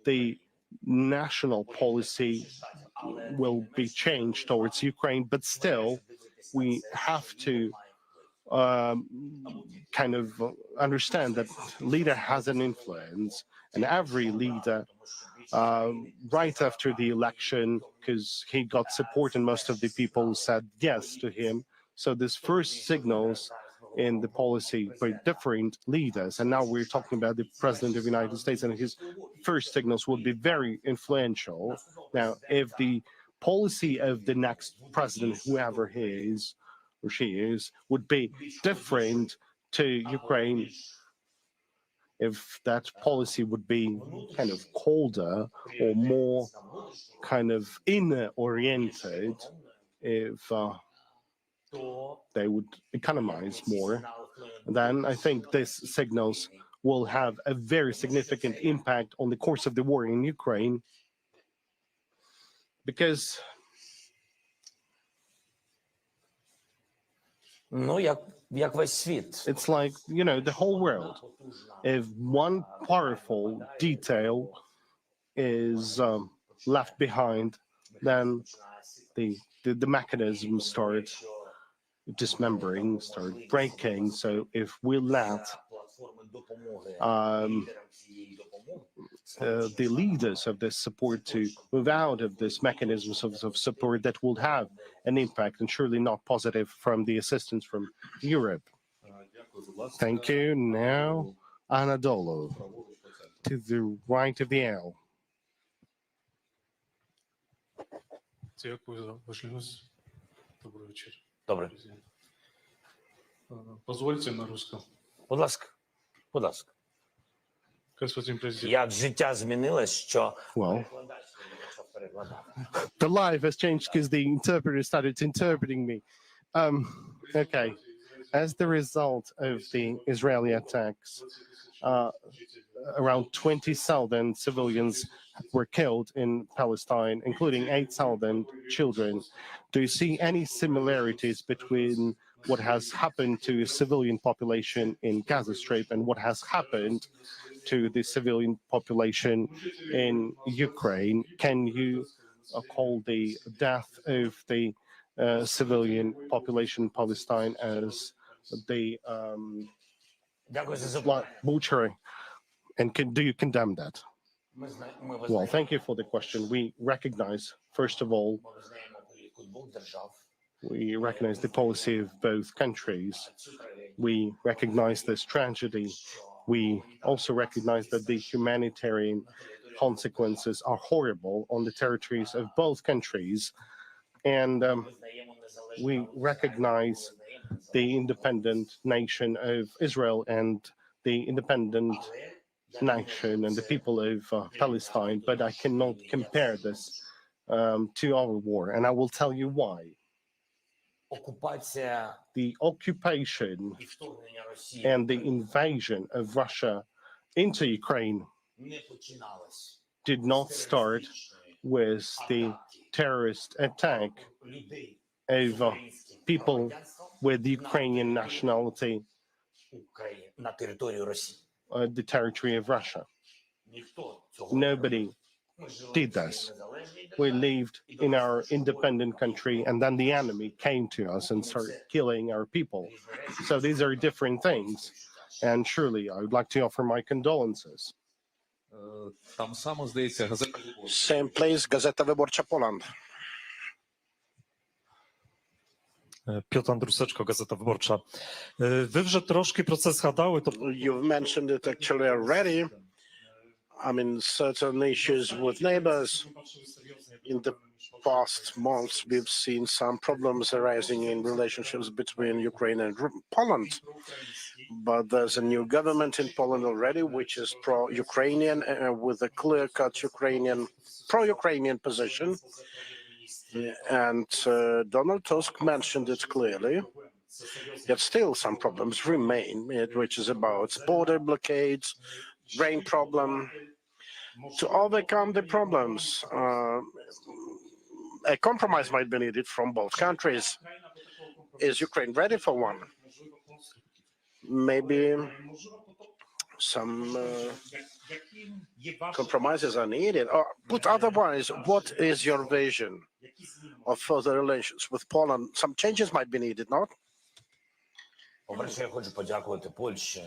Speaker 2: the national policy will be changed towards Ukraine, but still we have to kind of understand that leader has an influence, and every leader right after the election, because he got support and most of the people said yes to him. So this first signals in the policy by different leaders, and now we're talking about the President of the United States, and his first signals will be very influential. Now, if the policy of the next president, whoever he is or she is, would be different to Ukraine, if that policy would be kind of colder or more kind of inner-oriented, if they would economize more, then I think these signals will have a very significant impact on the course of the war in Ukraine, because it's like, you know, the whole world. If one powerful detail is left behind, then the mechanisms start dismembering, start breaking. So if we let the leaders of this support to move out of this mechanisms of support, that will have an impact, and surely not positive, from the assistance from Europe. Thank you. Now, Anadolu, to the right of the aisle.
Speaker 12: Дякую за можливість. Добрий вечір.
Speaker 1: Добре.
Speaker 12: Позвольте на русском.
Speaker 1: Будь ласка. Будь ласка.
Speaker 12: Господин президент.
Speaker 1: Як життя змінилось, що
Speaker 2: Well, the life has changed because the interpreter started interpreting me. Okay. As the result of the Israeli attacks, around 20,000 civilians were killed in Palestine, including 8,000 children. Do you see any similarities between what has happened to the civilian population in Gaza Strip and what has happened to the civilian population in Ukraine? Can you call the death of the civilian population in Palestine as the butchery? And do you condemn that? Well, thank you for the question. We recognize, first of all, we recognize the policy of both countries. We recognize this tragedy. We also recognize that the humanitarian consequences are horrible on the territories of both countries. And we recognize the independent nation of Israel and the independent nation and the people of Palestine, but I cannot compare this to our war, and I will tell you why. The occupation and the invasion of Russia into Ukraine did not start with the terrorist attack over people with Ukrainian nationality
Speaker 1: на територію Росії.
Speaker 2: the territory of Russia. Nobody did this. We lived in our independent country, and then the enemy came to us and started killing our people. So these are different things. And surely I would like to offer my condolences.
Speaker 6: Там само, здається, газета
Speaker 4: Same place, Gazeta Wyborcza Poland.
Speaker 13: Piotr Andruseczko, Gazeta Wyborcza. Ви вже трошки про це згадали.
Speaker 4: You've mentioned it actually already. I mean, certain issues with neighbors. In the past months, we've seen some problems arising in relationships between Ukraine and Poland. But there's a new government in Poland already, which is pro-Ukrainian, with a clear-cut pro-Ukrainian position. And Donald Tusk mentioned it clearly. Yet still some problems remain, which is about border blockades, grain problem. To overcome the problems, a compromise might be needed from both countries. Is Ukraine ready for one? Maybe some compromises are needed. Or put otherwise, what is your vision of further relations with Poland? Some changes might be needed, not?
Speaker 1: По-перше, я хочу подякувати Польщі.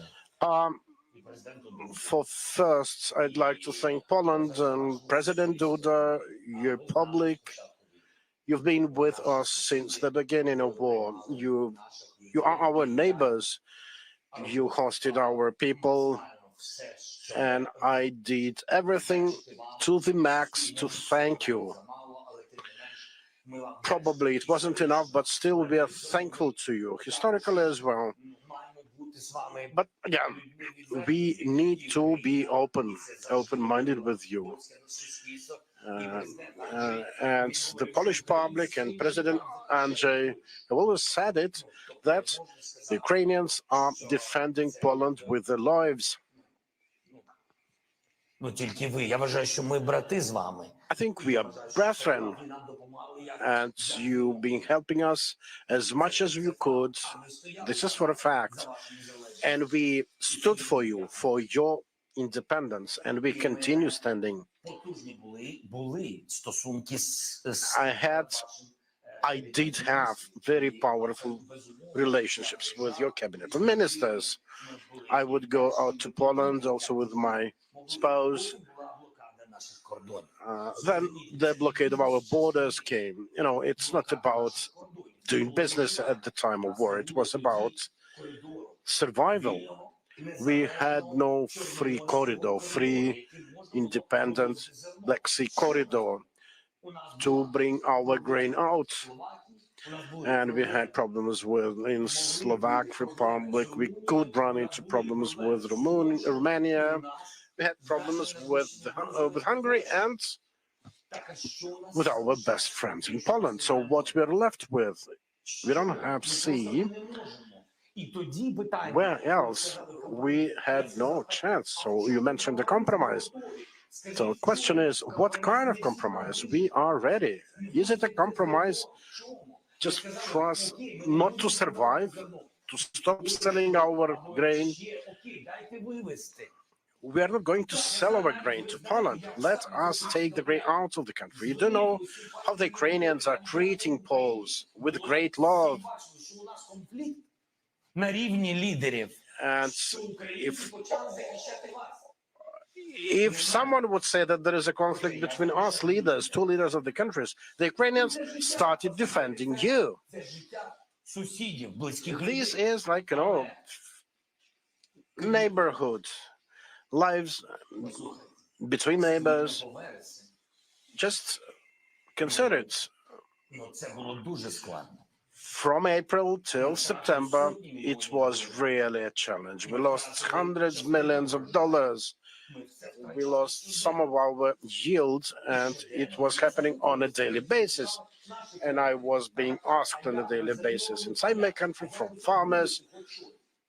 Speaker 4: For first, I'd like to thank Poland and President Duda, your public. You've been with us since the beginning of war. You are our neighbors. You hosted our people, and I did everything to the max to thank you. Probably it wasn't enough, but still we are thankful to you, historically as well. But again, we need to be open-minded with you. And the Polish public and President Andrzej have always said it, that the Ukrainians are defending Poland with their lives.
Speaker 1: Ну, тільки ви. Я вважаю, що ми брати з вами.
Speaker 4: I think we are brethren, and you've been helping us as much as you could. This is for a fact. And we stood for you, for your independence, and we continue standing. I did have very powerful relationships with your cabinet of ministers. I would go out to Poland also with my spouse. Then the blockade of our borders came. You know, it's not about doing business at the time of war. It was about survival. We had no free corridor, free, independent Black Sea corridor to bring our grain out. And we had problems in Slovak Republic. We could run into problems with Romania. We had problems with Hungary and with our best friends in Poland. So what we're left with, we don't have sea. Where else? We had no chance. So you mentioned the compromise. So the question is, what kind of compromise? We are ready. Is it a compromise just for us not to survive, to stop selling our grain? We are not going to sell our grain to Poland. Let us take the grain out of the country. You don't know how the Ukrainians are treating Poles with great love. And if someone would say that there is a conflict between us leaders, two leaders of the countries, the Ukrainians started defending you. This is like, you know, neighborhood lives between neighbors. Just consider it. From April till September, it was really a challenge. We lost hundreds of millions of dollars. We lost some of our yield, and it was happening on a daily basis. And I was being asked on a daily basis inside my country from farmers,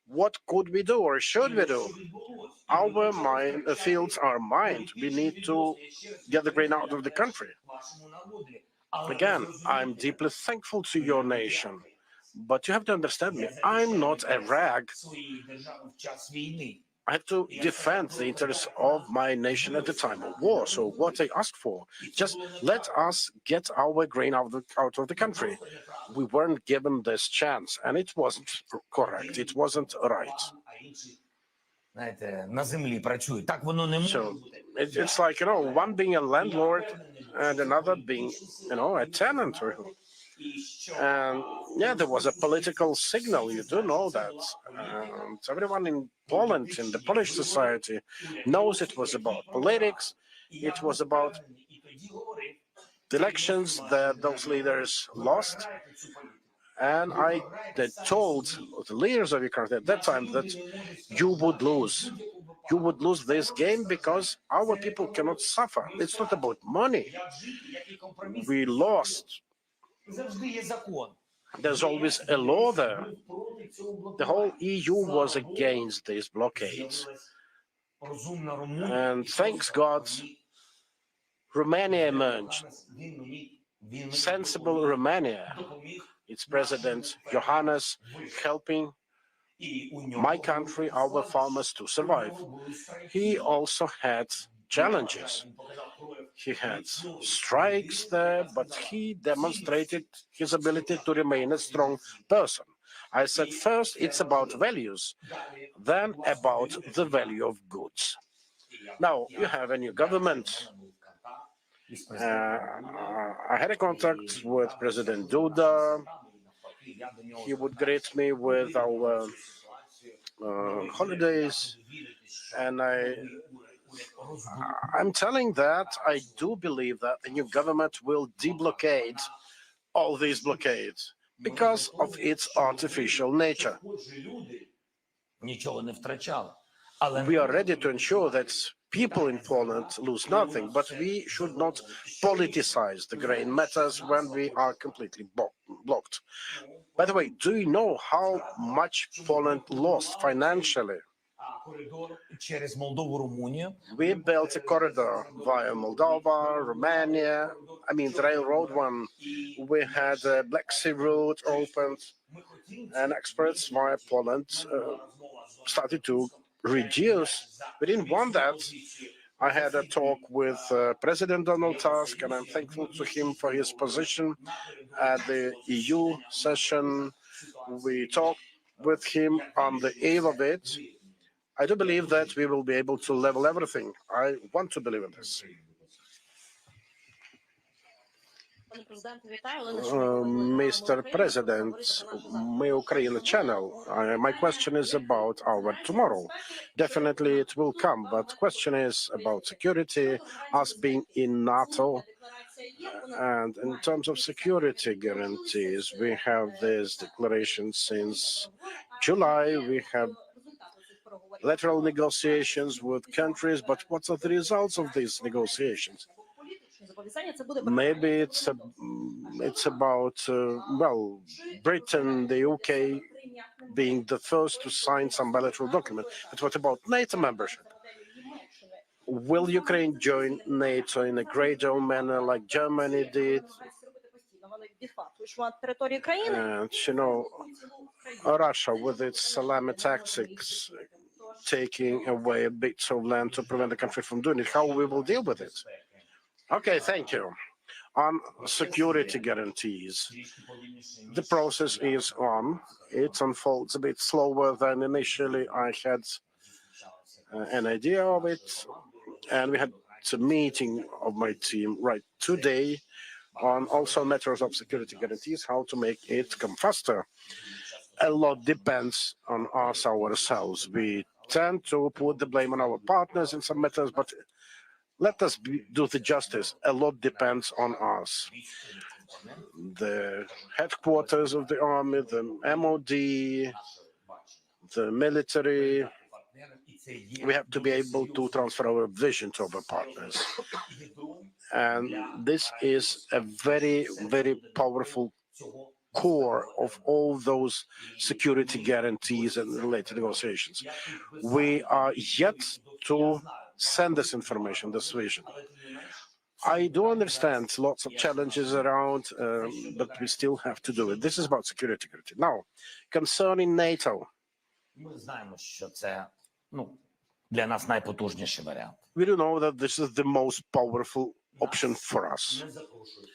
Speaker 4: what could we do or should we do? our fields are mined. We need to get the grain out of the country. Again, I'm deeply thankful to your nation, but you have to understand me. I'm not a rag. I have to defend the interests of my nation at the time of war. So what I asked for, just let us get our grain out of the country. We weren't given this chance, and it wasn't correct. It wasn't right. So it's like, one being a landlord and another being, a tenant. And yeah, there was a political signal. You do know that. Everyone in Poland, in the Polish society, knows it was about politics. It was about the elections that those leaders lost. And they told the leaders of Ukraine at that time that you would lose. You would lose this game because our people cannot suffer. It's not about money. We lost. There's always a law there. The whole EU was against these blockades. And thanks God, Romania emerged. Sensible Romania. Its president, Johannes, helping my country, our farmers, to survive. He also had challenges. He had strikes there, but he demonstrated his ability to remain a strong person. I said, first, it's about values, then about the value of goods. Now, you have a new government. I had a contact with President Duda. He would greet me with our holidays, and I'm telling that I do believe that the new government will deblockade all these blockades because of its artificial nature. We are ready to ensure that people in Poland lose nothing, but we should not politicize the grain matters when we are completely blocked. By the way, do you know how much Poland lost financially? We built a corridor via Moldova, Romania, the railroad one. We had a Black Sea route opened, and exports via Poland started to reduce. We didn't want that. I had a talk with President Donald Tusk, and I'm thankful to him for his position at the EU session. We talked with him on the eve of it. I do believe that we will be able to level everything. I want to believe in this. Mr. President, my Ukraine channel. My question is about our tomorrow. Definitely it will come, but question is about security, us being in NATO. And in terms of security guarantees, we have this declaration since July. We have lateral negotiations with countries, but what are the results of these negotiations? Maybe it's about Britain, the UK being the first to sign some bilateral document. But what about NATO membership? Will Ukraine join NATO in a gradual manner like Germany did? And Russia with its salami tactics, taking away bits of land to prevent the country from doing it, how we will deal with it? Okay, thank you. On security guarantees, the process is on. It unfolds a bit slower than initially I had an idea of it. And we had a meeting of my team right today on also matters of security guarantees, how to make it come faster. A lot depends on us ourselves. We tend to put the blame on our partners in some matters, but let us do the justice. A lot depends on us. The headquarters of the army, the MOD, the military, we have to be able to transfer our vision to our partners. And this is a very, very powerful core of all those security guarantees and related negotiations. We are yet to send this information, this vision. I do understand lots of challenges around, but we still have to do it. This is about security. Now, concerning NATO,
Speaker 1: Ми знаємо, що це, для нас найпотужніший варіант.
Speaker 4: we do know that this is the most powerful option for us.
Speaker 1: Не запрошують.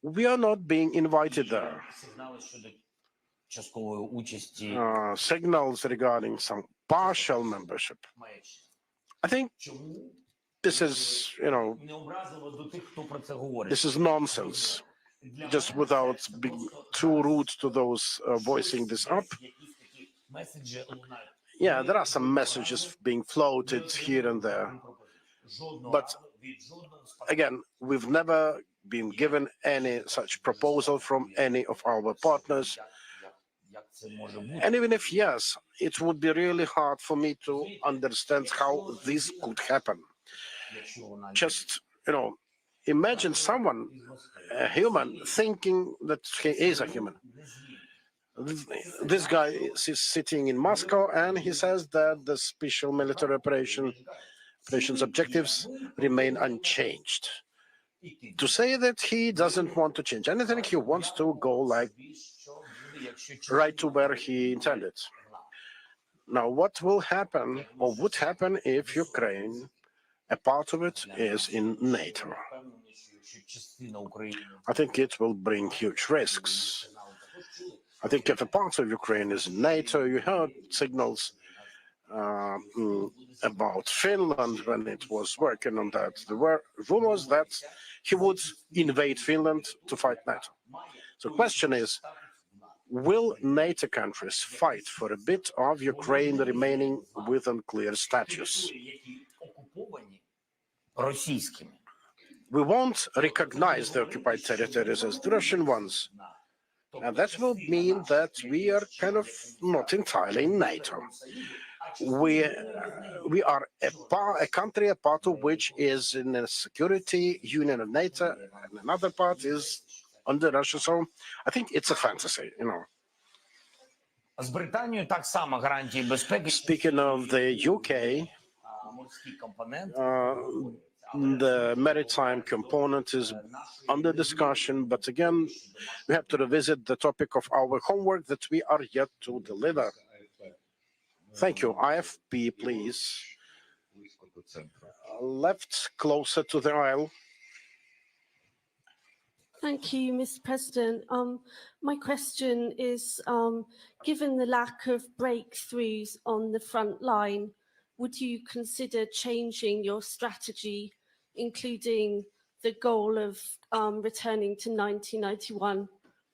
Speaker 4: We are not being invited there.
Speaker 1: Сигнали щодо часткової участі
Speaker 4: Signals regarding some partial membership.
Speaker 1: маячні.
Speaker 4: I think
Speaker 1: Чому
Speaker 4: this is,
Speaker 1: не образливо до тих, хто про це говорить?
Speaker 4: this is nonsense. Just without being too rude to those voicing this up.
Speaker 1: Якісь такі меседжі лунають.
Speaker 4: Yeah, there are some messages being floated here and there. But again, we've never been given any such proposal from any of our partners.
Speaker 1: Як це може бути?
Speaker 4: And even if yes, it would be really hard for me to understand how this could happen.
Speaker 1: Якщо вона
Speaker 4: Just, imagine someone, a human, thinking that he is a human. This guy is sitting in Moscow and he says that the special military operations objectives remain unchanged. To say that he doesn't want to change anything, he wants to go right to where he intended. Now, what will happen or would happen if Ukraine, a part of it, is in NATO? I think it will bring huge risks. I think if a part of Ukraine is in NATO, you heard signals about Finland when it was working on that. There were rumors that he would invade Finland to fight NATO. So the question is, will NATO countries fight for a bit of Ukraine remaining with unclear status? We won't recognize the occupied territories as the Russian ones. And that will mean that we are kind of not entirely in NATO. We are a country, a part of which is in the security union of NATO, and another part is under Russia. So I think it's a fantasy,
Speaker 1: З Британією так само гарантії безпеки.
Speaker 4: Speaking of the UK,
Speaker 1: Морський компонент.
Speaker 4: The maritime component is under discussion, but again, we have to revisit the topic of our homework that we are yet to deliver. Thank you. IFP, please. Left closer to the aisle.
Speaker 14: Thank you, Mr. President. My question is, given the lack of breakthroughs on the front line, would you consider changing your strategy, including the goal of returning to 1991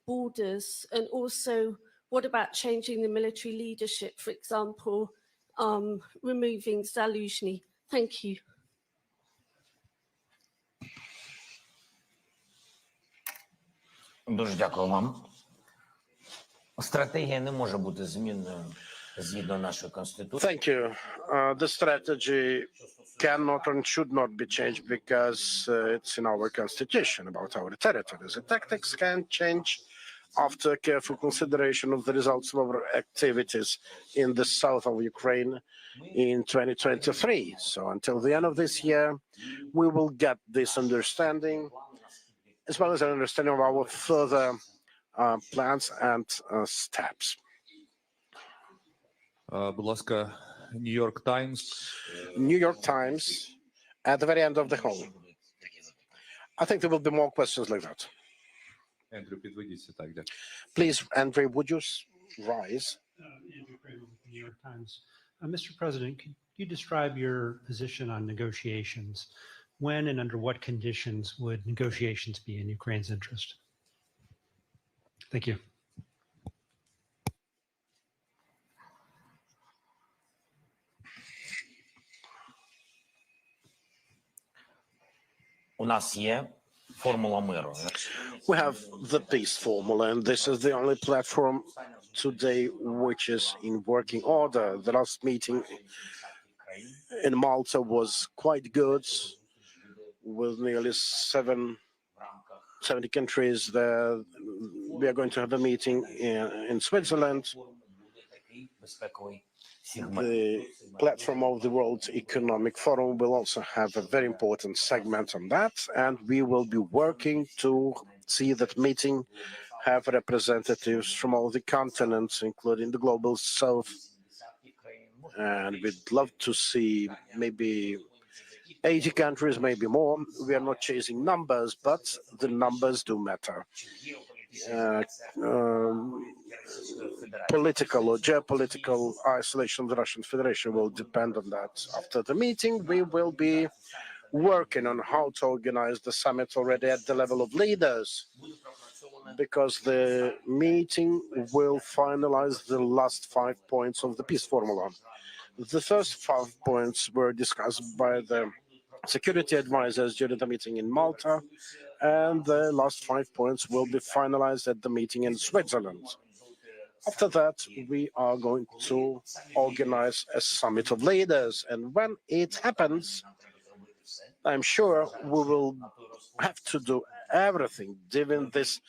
Speaker 14: borders? And also, what about changing the military leadership, for example, removing Zaluzhniy? Thank you.
Speaker 1: Дуже дякую вам. Стратегія не може бути змінною згідно нашої Конституції.
Speaker 4: Thank you. The strategy cannot and should not be changed because it's in our constitution about our territories. The tactics can change after careful consideration of the results of our activities in the south of Ukraine in 2023. So until the end of this year, we will get this understanding, as well as an understanding of our further plans and steps.
Speaker 6: Будь ласка, New York Times.
Speaker 4: New York Times, at the very end of the hall. I think there will be more questions like that.
Speaker 6: Ендрю, підведіться, так, дякую.
Speaker 4: Please, Andrei, would you rise?
Speaker 15: Andrew Kramer with the New York Times. Mr. President, could you describe your position on negotiations? When and under what conditions would negotiations be in Ukraine's interest? Thank you.
Speaker 1: У нас є формула миру.
Speaker 4: We have the peace formula, and this is the only platform today which is in working order. The last meeting in Malta was quite good, with nearly 7 70 countries. We are going to have a meeting in Switzerland. The platform of the World Economic Forum will also have a very important segment on that, and we will be working to see that meeting have representatives from all the continents, including the global south. And we'd love to see maybe 80 countries, maybe more. We are not chasing numbers, but the numbers do matter. Political or geopolitical isolation of the Russian Federation will depend on that. After the meeting, we will be working on how to organize the summit already at the level of leaders, because the meeting will finalize the last 5 points of the peace formula. The first 5 points were discussed by the security advisors during the meeting in Malta, and the last 5 points will be finalized at the meeting in Switzerland. After that, we are going to organize a summit of leaders, and when it happens, I'm sure we will have to do everything, given this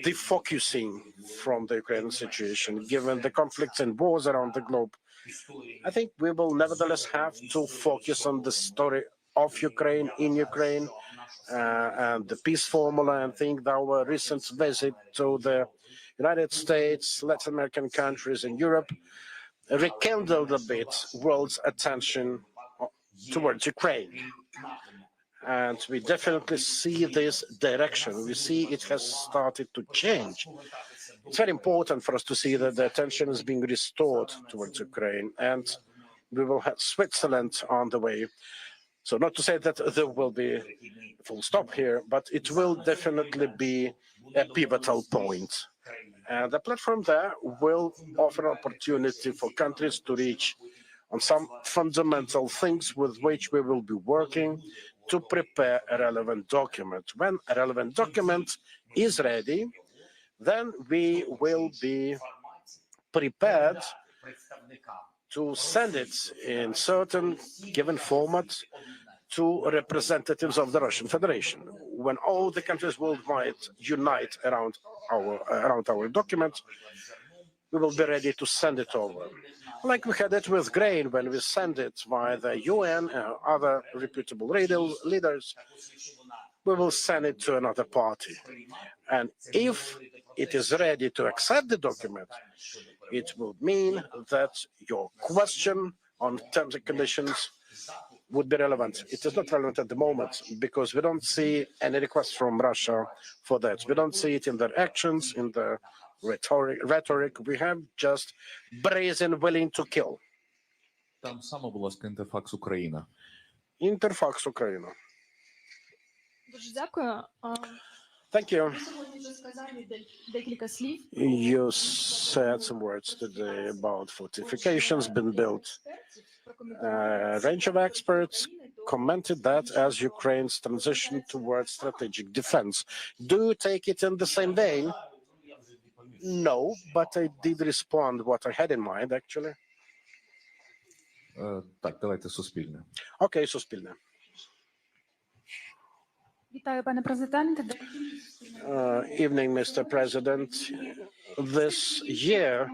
Speaker 4: defocusing from the Ukrainian situation, given the conflicts and wars around the globe. I think we will nevertheless have to focus on the story of Ukraine, in Ukraine, and the peace formula. And think that our recent visit to the United States, Latin American countries, and Europe rekindled a bit world's attention towards Ukraine. And we definitely see this direction. We see it has started to change. It's very important for us to see that the attention is being restored towards Ukraine, and we will have Switzerland on the way. So not to say that there will be a full stop here, but it will definitely be a pivotal point. And the platform there will offer opportunity for countries to reach on some fundamental things with which we will be working to prepare a relevant document. When a relevant document is ready, then we will be prepared to send it in certain given format to representatives of the Russian Federation. When all the countries worldwide unite around our document, we will be ready to send it over. Like we had it with grain when we sent it via the UN and other reputable leaders, we will send it to another party. And if it is ready to accept the document, it will mean that your question on terms and conditions would be relevant. It is not relevant at the moment because we don't see any requests from Russia for that. We don't see it in their actions, in their rhetoric. We have just brazen willing to kill.
Speaker 6: Там само, будь ласка, Інтерфакс Україна.
Speaker 4: Інтерфакс Україна.
Speaker 16: Дуже дякую.
Speaker 4: Thank you.
Speaker 16: Ви сьогодні вже сказали декілька слів.
Speaker 4: You said some words today about fortifications being built. A range of experts commented that as Ukraine's transition towards strategic defense. Do you take it in the same vein? No, but I did respond what I had in mind, actually.
Speaker 6: Так, давайте суспільне.
Speaker 4: Okay, суспільне.
Speaker 16: Вітаю, пане президенте.
Speaker 4: Evening, Mr. President. This year,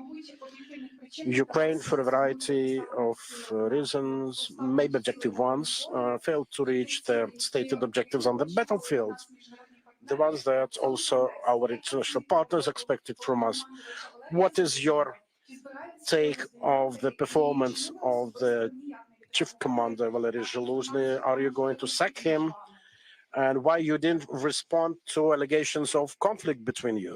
Speaker 4: Ukraine, for a variety of reasons, maybe objective ones, failed to reach the stated objectives on the battlefield. The ones that also our international partners expected from us. What is your take of the performance of the Chief Commander Valeriy Zaluzhniy? Are you going to sack him? And why you didn't respond to allegations of conflict between you?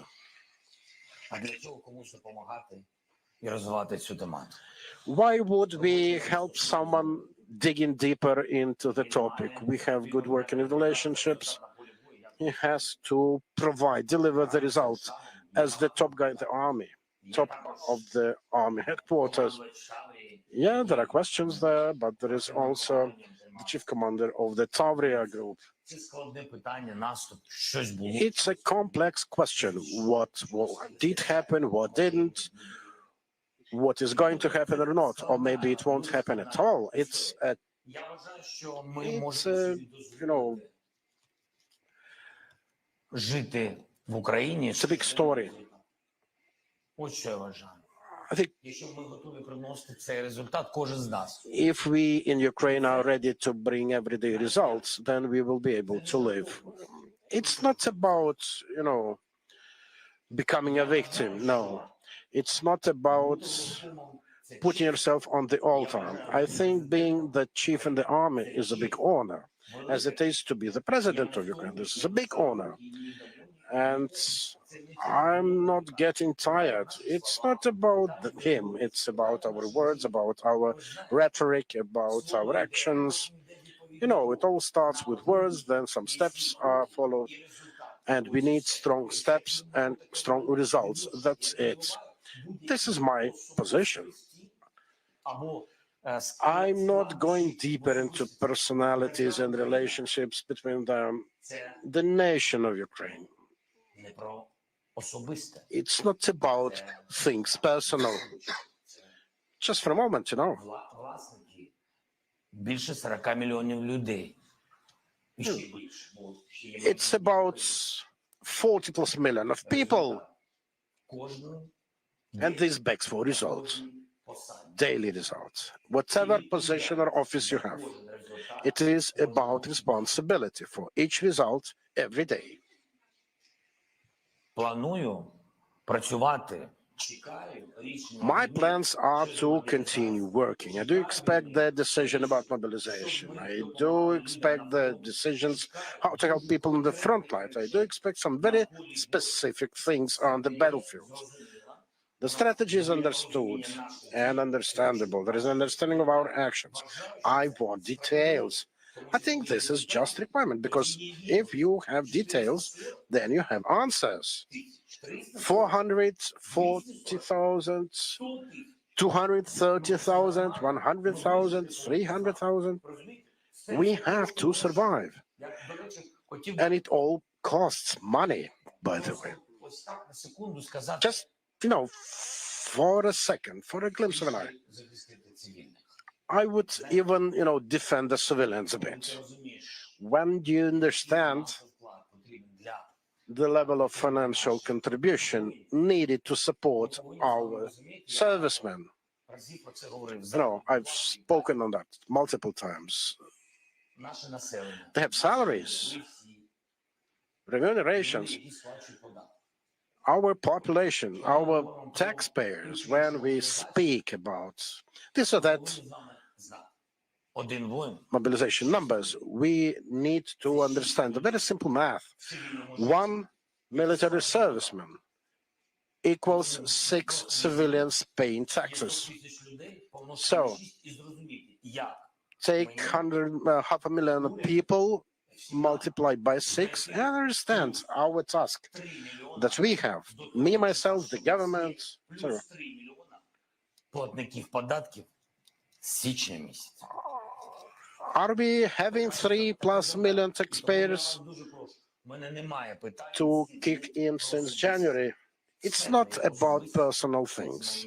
Speaker 4: Why would we help someone digging deeper into the topic? We have good working relationships. He has to deliver the result as the top guy in the army, top of the army headquarters. Yeah, there are questions there, but there is also the chief commander of the Tavria group. It's a complex question. What did happen, what didn't, what is going to happen or not, or maybe it won't happen at all. It's
Speaker 1: жити в Україні.
Speaker 4: It's a big story.
Speaker 1: Ось що я вважаю.
Speaker 4: I think
Speaker 1: Якщо ми готові приносити цей результат, кожен з нас.
Speaker 4: if we in Ukraine are ready to bring everyday results, then we will be able to live. It's not about, becoming a victim. No, it's not about putting yourself on the altar. I think being the chief in the army is a big honor, as it is to be the president of Ukraine. This is a big honor. And I'm not getting tired. It's not about him. It's about our words, about our rhetoric, about our actions. It all starts with words, then some steps are followed. And we need strong steps and strong results. That's it. This is my position. I'm not going deeper into personalities and relationships between them. The nation of Ukraine. It's not about things personal. Just for a moment,
Speaker 1: Власники більше 40 мільйонів людей.
Speaker 4: It's about 40 plus million of people. And this begs for results, daily results. Whatever position or office you have, it is about responsibility for each result every day.
Speaker 1: Планую працювати.
Speaker 4: My plans are to continue working. I do expect the decision about mobilization. I do expect the decisions how to help people in the front line. I do expect some very specific things on the battlefield. The strategy is understood and understandable. There is an understanding of our actions. I want details. I think this is just requirement, because if you have details, then you have answers. 440,000, 230,000, 100,000, 300,000. We have to survive. And it all costs money, by the way. Just, for a second, for a glimpse of an eye, I would even, defend the civilians a bit. When you understand the level of financial contribution needed to support our servicemen. I've spoken on that multiple times. They have salaries, remunerations. Our population, our taxpayers, when we speak about this or that mobilization numbers, we need to understand the very simple math. One military serviceman equals 6 civilians paying taxes. So take 500,000 people, multiplied by 6, and understand our task that we have. Me, myself, the government, etc. Are we having 3+ million taxpayers to kick in since January? It's not about personal things.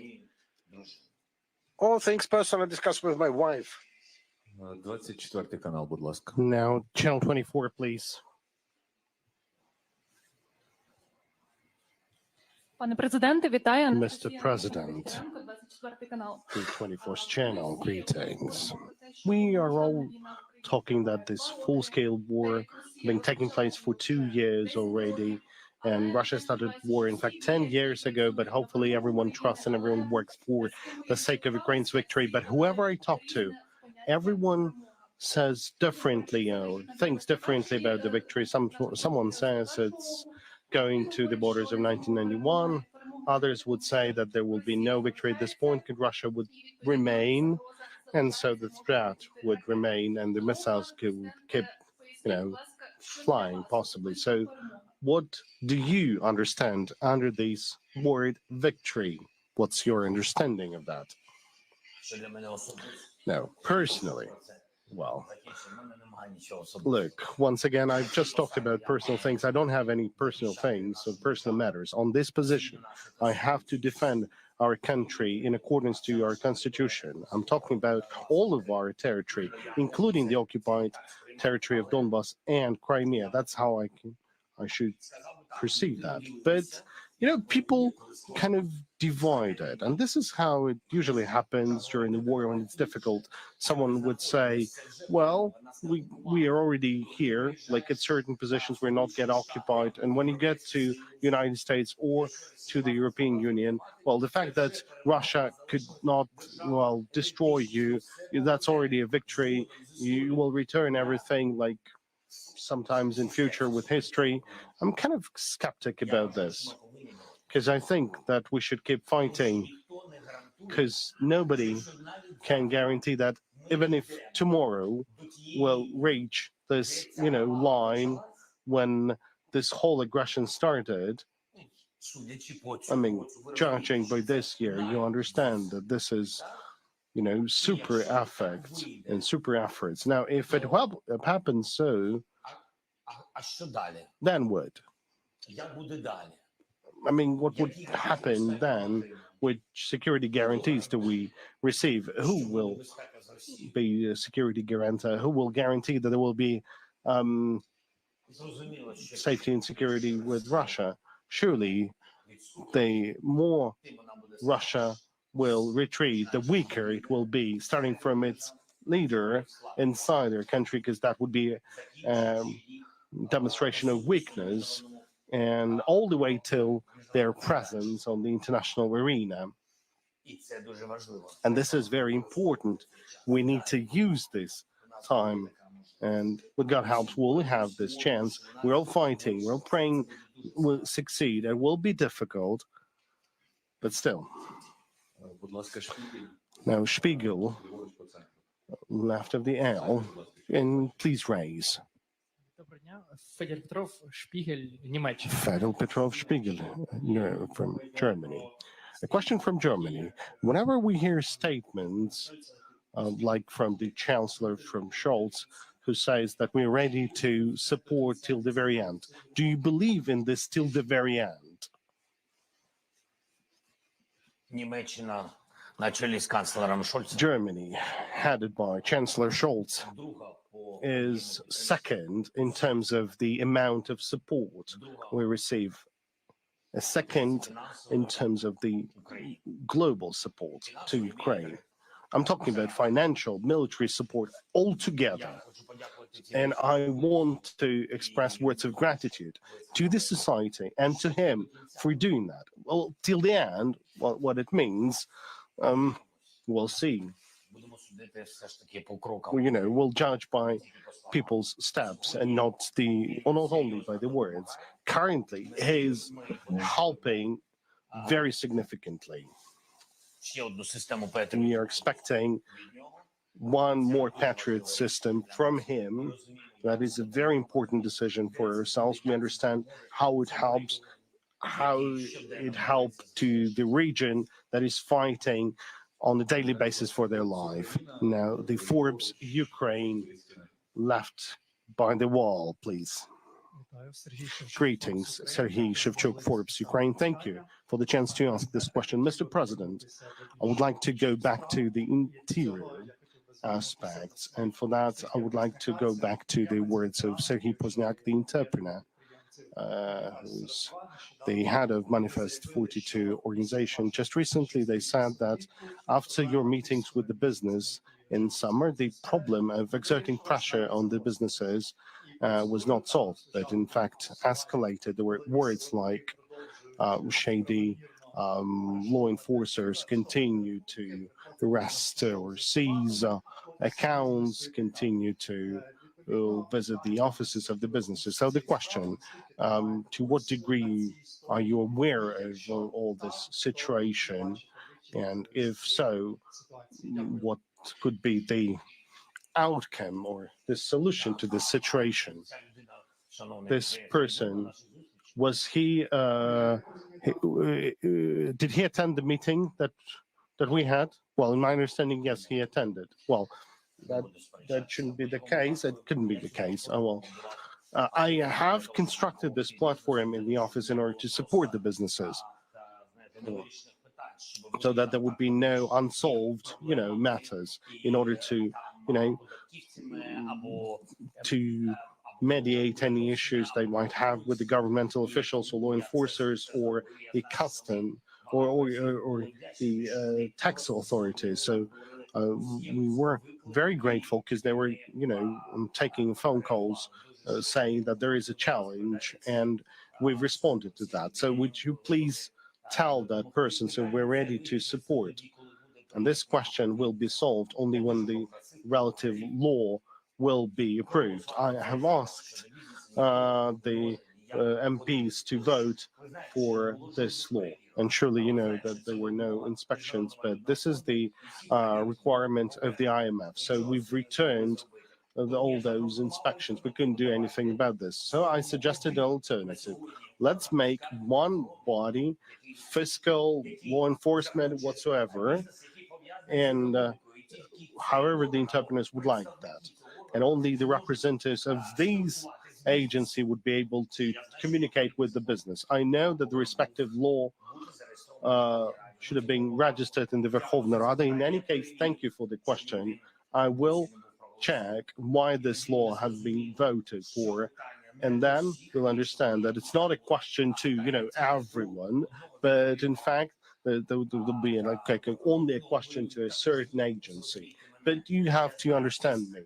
Speaker 4: All things personal I discuss with my wife.
Speaker 6: 24 канал, будь ласка.
Speaker 2: Now, channel 24, please.
Speaker 16: Пане президенте, вітаю.
Speaker 2: Mr. President,
Speaker 16: 24 канал.
Speaker 2: the 24th channel, greetings. We are all talking that this full-scale war has been taking place for 2 years already, and Russia started war, in fact, 10 years ago, but hopefully everyone trusts and everyone works for the sake of Ukraine's victory. But whoever I talk to, everyone says differently, thinks differently about the victory. Someone says it's going to the borders of 1991. Others would say that there will be no victory at this point, because Russia would remain, and so the threat would remain, and the missiles could keep, flying possibly. So what do you understand under this word victory? What's your understanding of that? No, personally, well, look, once again, I've just talked about personal things. I don't have any personal things or personal matters. On this position, I have to defend our country in accordance to our constitution. I'm talking about all of our territory, including the occupied territory of Donbas and Crimea. That's how I should perceive that. But, you know, people kind of divided, and this is how it usually happens during the war when it's difficult. Someone would say, well, we are already here, like at certain positions we're not get occupied, and when you get to United States or to the European Union, well, the fact that Russia could not, well, destroy you, that's already a victory. You will return everything, like sometimes in future with history. I'm kind of skeptic about this, because I think that we should keep fighting, because nobody can guarantee that even if tomorrow we'll reach this, you know, line when this whole aggression started. I mean, judging by this year, you understand that this is, you know, super effects and super efforts. Now, if it happens so, then what? I mean, what would happen then? Which security guarantees do we receive? Who will be a security guarantor? Who will guarantee that there will be safety and security with Russia? Surely, the more Russia will retreat, the weaker it will be, starting from its leader inside their country, because that would be a demonstration of weakness, and all the way till their presence on the international arena. And this is very important. We need to use this time, and with God helps, we'll have this chance. We're all fighting, we're all praying we'll succeed. It will be difficult, but still. Now, Spiegel, left of the L, and please raise. Fedel Petrov Spiegel, from Germany. A question from Germany. Whenever we hear statements like from the Chancellor, from Scholz, who says that we're ready to support till the very end, do you believe in this till the very end? Germany, headed by Chancellor Scholz, is second in terms of the amount of support we receive, a second in terms of the global support to Ukraine. I'm talking about financial, military support altogether. And I want to express words of gratitude to the society and to him for doing that. Well, till the end, what it means, we'll see. Well, you know, we'll judge by people's steps and not only by the words. Currently, he's helping very significantly. We are expecting one more Patriot system from him. That is a very important decision for ourselves. We understand how it helps to the region that is fighting on a daily basis for their life. Now, the Forbes Ukraine left by the wall, please. Greetings, Serhiy Shevchuk, Forbes Ukraine. Thank you for the chance to ask this question. Mr. President, I would like to go back to the interior aspects, and for that, I would like to go back to the words of Serhiy Pozniak, the interpreter, who's the head of Manifest 42 organization. Just recently, they said that after your meetings with the business in summer, the problem of exerting pressure on the businesses was not solved, but in fact escalated. There were words like shady law enforcers continue to arrest or seize accounts, continue to visit the offices of the businesses. So the question, to what degree are you aware of all this situation? And if so, what could be the outcome or the solution to this situation? This person, was he, did he attend the meeting that we had? Well, in my understanding, yes, he attended. Well, that shouldn't be the case. It couldn't be the case. Oh, well. I have constructed this platform in the office in order to support the businesses, so that there would be no unsolved, matters, in order to, to mediate any issues they might have with the governmental officials or law enforcers or the custom or the tax authorities. So we were very grateful because they were, taking phone calls saying that there is a challenge, and we've responded to that. So would you please tell that person so we're ready to support? And this question will be solved only when the relative law will be approved. I have asked the MPs to vote for this law. And surely you know that there were no inspections, but this is the requirement of the IMF. So we've returned all those inspections. We couldn't do anything about this. So I suggested an alternative. Let's make one body, fiscal, law enforcement, whatsoever, and however the interpreters would like that. And only the representatives of these agency would be able to communicate with the business. I know that the respective law should have been registered in the Verkhovna Rada. In any case, thank you for the question. I will check why this law has been voted for, and then we'll understand that it's not a question to, everyone, but in fact, there'll be only a question to a certain agency. But you have to understand me.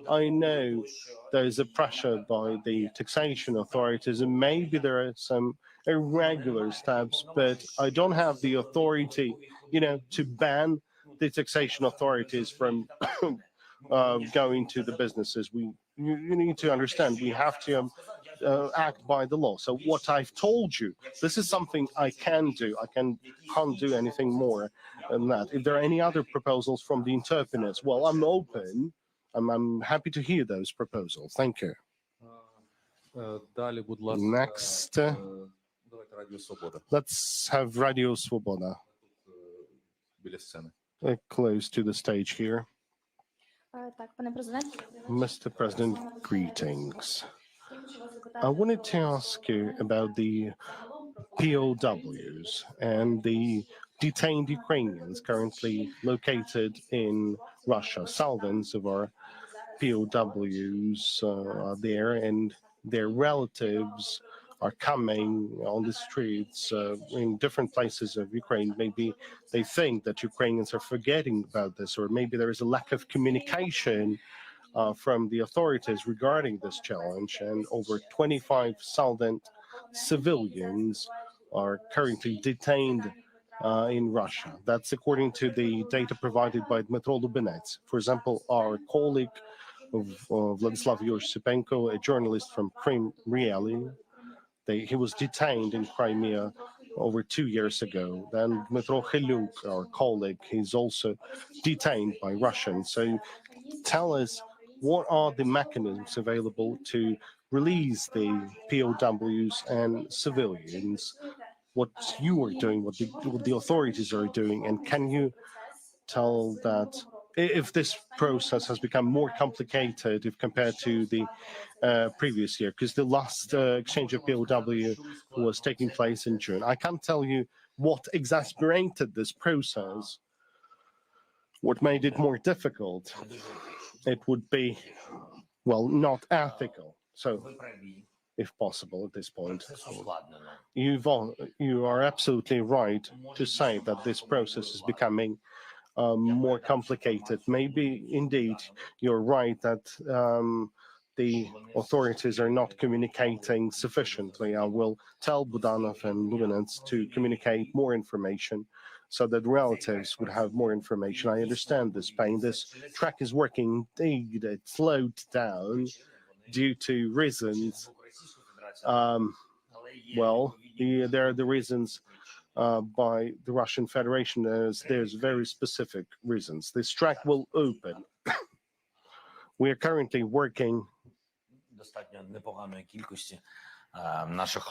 Speaker 2: I know there is a pressure by the taxation authorities, and maybe there are some irregular steps, but I don't have the authority, to ban the taxation authorities from going to the businesses. You need to understand, we have to act by the law. So what I've told you, this is something I can do. I can't do anything more than that. If there are any other proposals from the interpreters, well, I'm open. I'm happy to hear those proposals. Thank you. Next, let's have Radio Svoboda close to the stage here. Mr. President, greetings. I wanted to ask you about the POWs and the detained Ukrainians currently located in Russia. Thousands of our POWs are there, and their relatives are coming on the streets in different places of Ukraine. Maybe they think that Ukrainians are forgetting about this, or maybe there is a lack of communication from the authorities regarding this challenge. And over 25,000 civilians are currently detained in Russia. That's according to the data provided by Dmytro Lubinets. For example, our colleague of Vladislav Yursipenko, a journalist from Crimea Reality, he was detained in Crimea over 2 years ago. Then Dmytro Khelyuk, our colleague, he's also detained by Russians. So tell us, what are the mechanisms available to release the POWs and civilians? What you are doing, what the authorities are doing, and can you tell that if this process has become more complicated if compared to the previous year, because the last exchange of POW was taking place in June. I can't tell you what exasperated this process, what made it more difficult. It would be, well, not ethical. So, if possible at this point, you are absolutely right to say that this process is becoming more complicated. Maybe indeed you're right that the authorities are not communicating sufficiently. I will tell Budanov and Lubinets to communicate more information so that relatives would have more information. I understand this pain. This track is working. Indeed, it slowed down due to reasons. Well, there are the reasons by the Russian Federation. There's very specific reasons. This track will open. We are currently working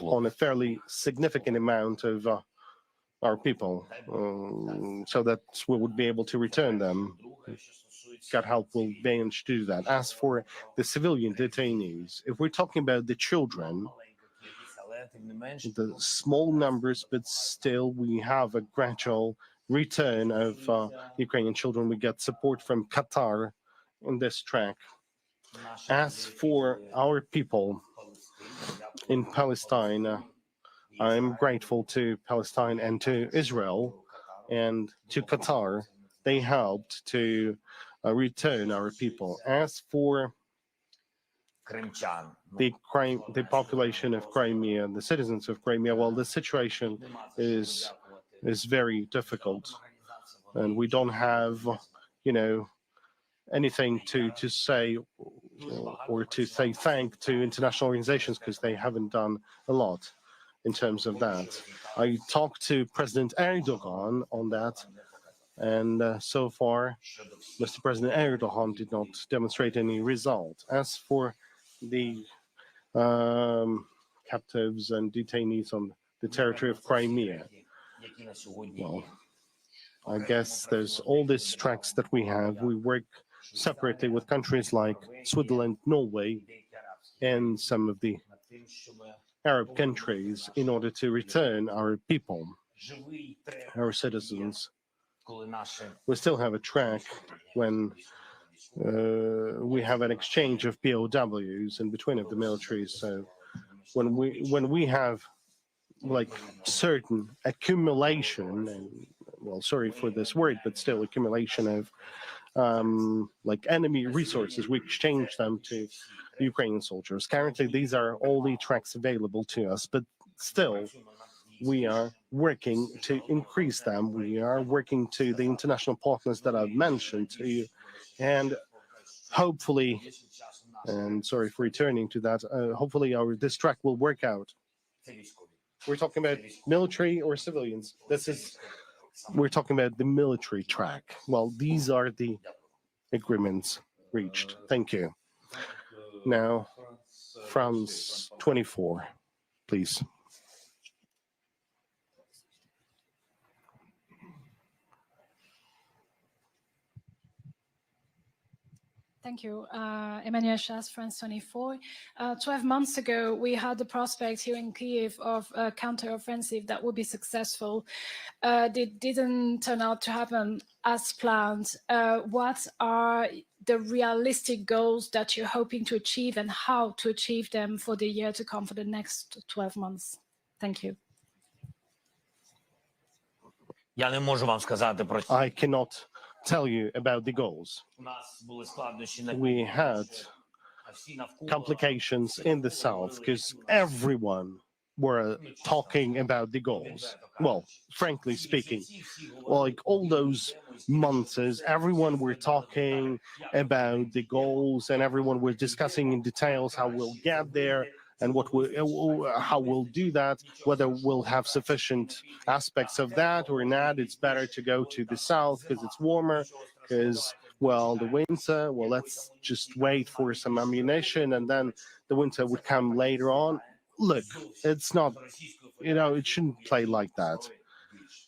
Speaker 2: on a fairly significant amount of our people, so that we would be able to return them. God help, we'll manage to do that. As for the civilian detainees, if we're talking about the children, the small numbers, but still we have a gradual return of Ukrainian children. We get support from Qatar in this track. As for our people in Palestine, I'm grateful to Palestine and to Israel and to Qatar. They helped to return our people. As for the population of Crimea, the citizens of Crimea, well, the situation is very difficult, and we don't have, anything to say or to say thank to international organizations because they haven't done a lot in terms of that. I talked to President Erdogan on that, and so far, Mr. President Erdogan did not demonstrate any result. As for the captives and detainees on the territory of Crimea, well, I guess there's all these tracks that we have. We work separately with countries like Switzerland, Norway, and some of the Arab countries in order to return our people, our citizens. We still have a track when we have an exchange of POWs in between of the militaries. So when we have like certain accumulation, and well, sorry for this word, but still accumulation of like enemy resources, we exchange them to Ukrainian soldiers. Currently, these are all the tracks available to us, but still, we are working to increase them. We are working to the international partners that I've mentioned to you, and hopefully, and sorry for returning to that, hopefully this track will work out. We're talking about military or civilians. We're talking about the military track. Well, these are the agreements reached. Thank you. Now, France 24, please.
Speaker 16: Thank you. Emmanuel Chas, France 24. 12 months ago, we had the prospect here in Kyiv of a counteroffensive that would be successful. It didn't turn out to happen as planned. What are the realistic goals that you're hoping to achieve and how to achieve them for the year to come, for the next 12 months? Thank you.
Speaker 2: I cannot tell you about the goals. We had complications in the south because everyone were talking about the goals. Well, frankly speaking, like all those months, everyone were talking about the goals and everyone was discussing in details how we'll get there and how we'll do that, whether we'll have sufficient aspects of that or not. It's better to go to the south because it's warmer, because, well, the winter, well, let's just wait for some ammunition and then the winter would come later on. Look, it's not, it shouldn't play like that,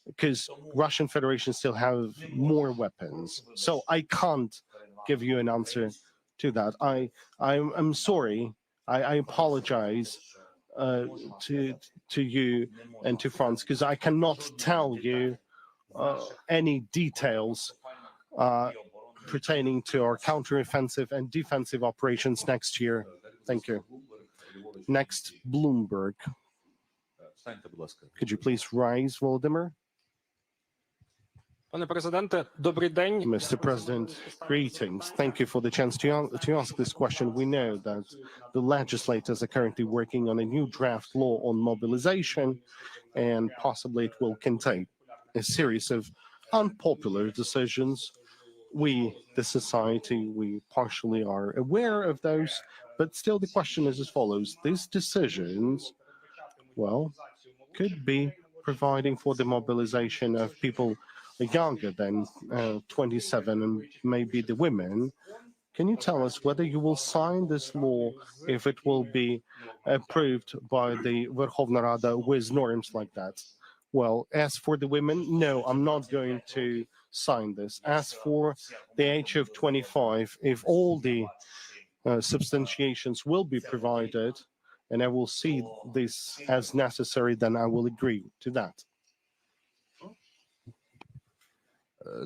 Speaker 2: because Russian Federation still have more weapons. So I can't give you an answer to that. I'm sorry. I apologize to you and to France because I cannot tell you any details pertaining to our counteroffensive and defensive operations next year. Thank you. Next, Bloomberg. Could you please rise, Volodymyr? Mr. President, greetings. Thank you for the chance to ask this question. We know that the legislators are currently working on a new draft law on mobilization, and possibly it will contain a series of unpopular decisions. We, the society, we partially are aware of those, but still the question is as follows. These decisions, well, could be providing for the mobilization of people younger than 27 and maybe the women. Can you tell us whether you will sign this law if it will be approved by the Verkhovna Rada with norms like that? Well, as for the women, no, I'm not going to sign this. As for the age of 25, if all the substantiations will be provided, and I will see this as necessary, then I will agree to that.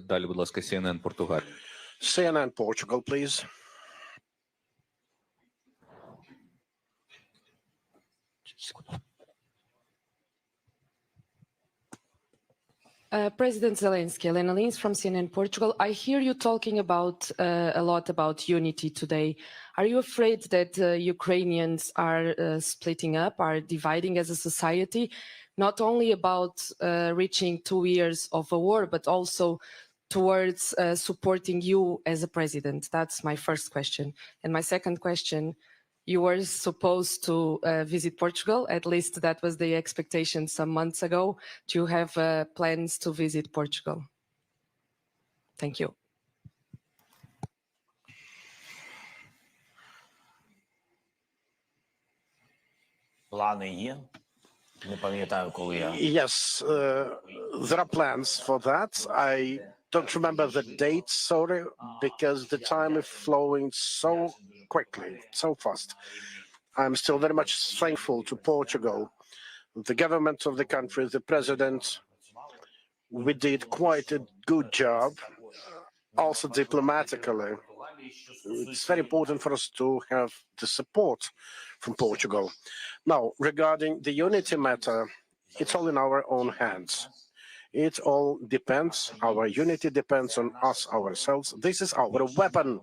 Speaker 6: Далі, будь ласка, CNN Португалія.
Speaker 4: CNN Portugal, please.
Speaker 17: President Zelensky, Elena Lins from CNN Portugal. I hear you talking about a lot about unity today. Are you afraid that Ukrainians are splitting up, are dividing as a society, not only about reaching 2 years of a war, but also towards supporting you as a president? That's my first question. And my second question, you were supposed to visit Portugal, at least that was the expectation some months ago. Do you have plans to visit Portugal? Thank you.
Speaker 4: Yes, there are plans for that. I don't remember the date, sorry, because the time is flowing so quickly, so fast. I'm still very much thankful to Portugal, the government of the country, the president. We did quite a good job, also diplomatically. It's very important for us to have the support from Portugal. Now, regarding the unity matter, it's all in our own hands. It all depends, our unity depends on us ourselves. This is our weapon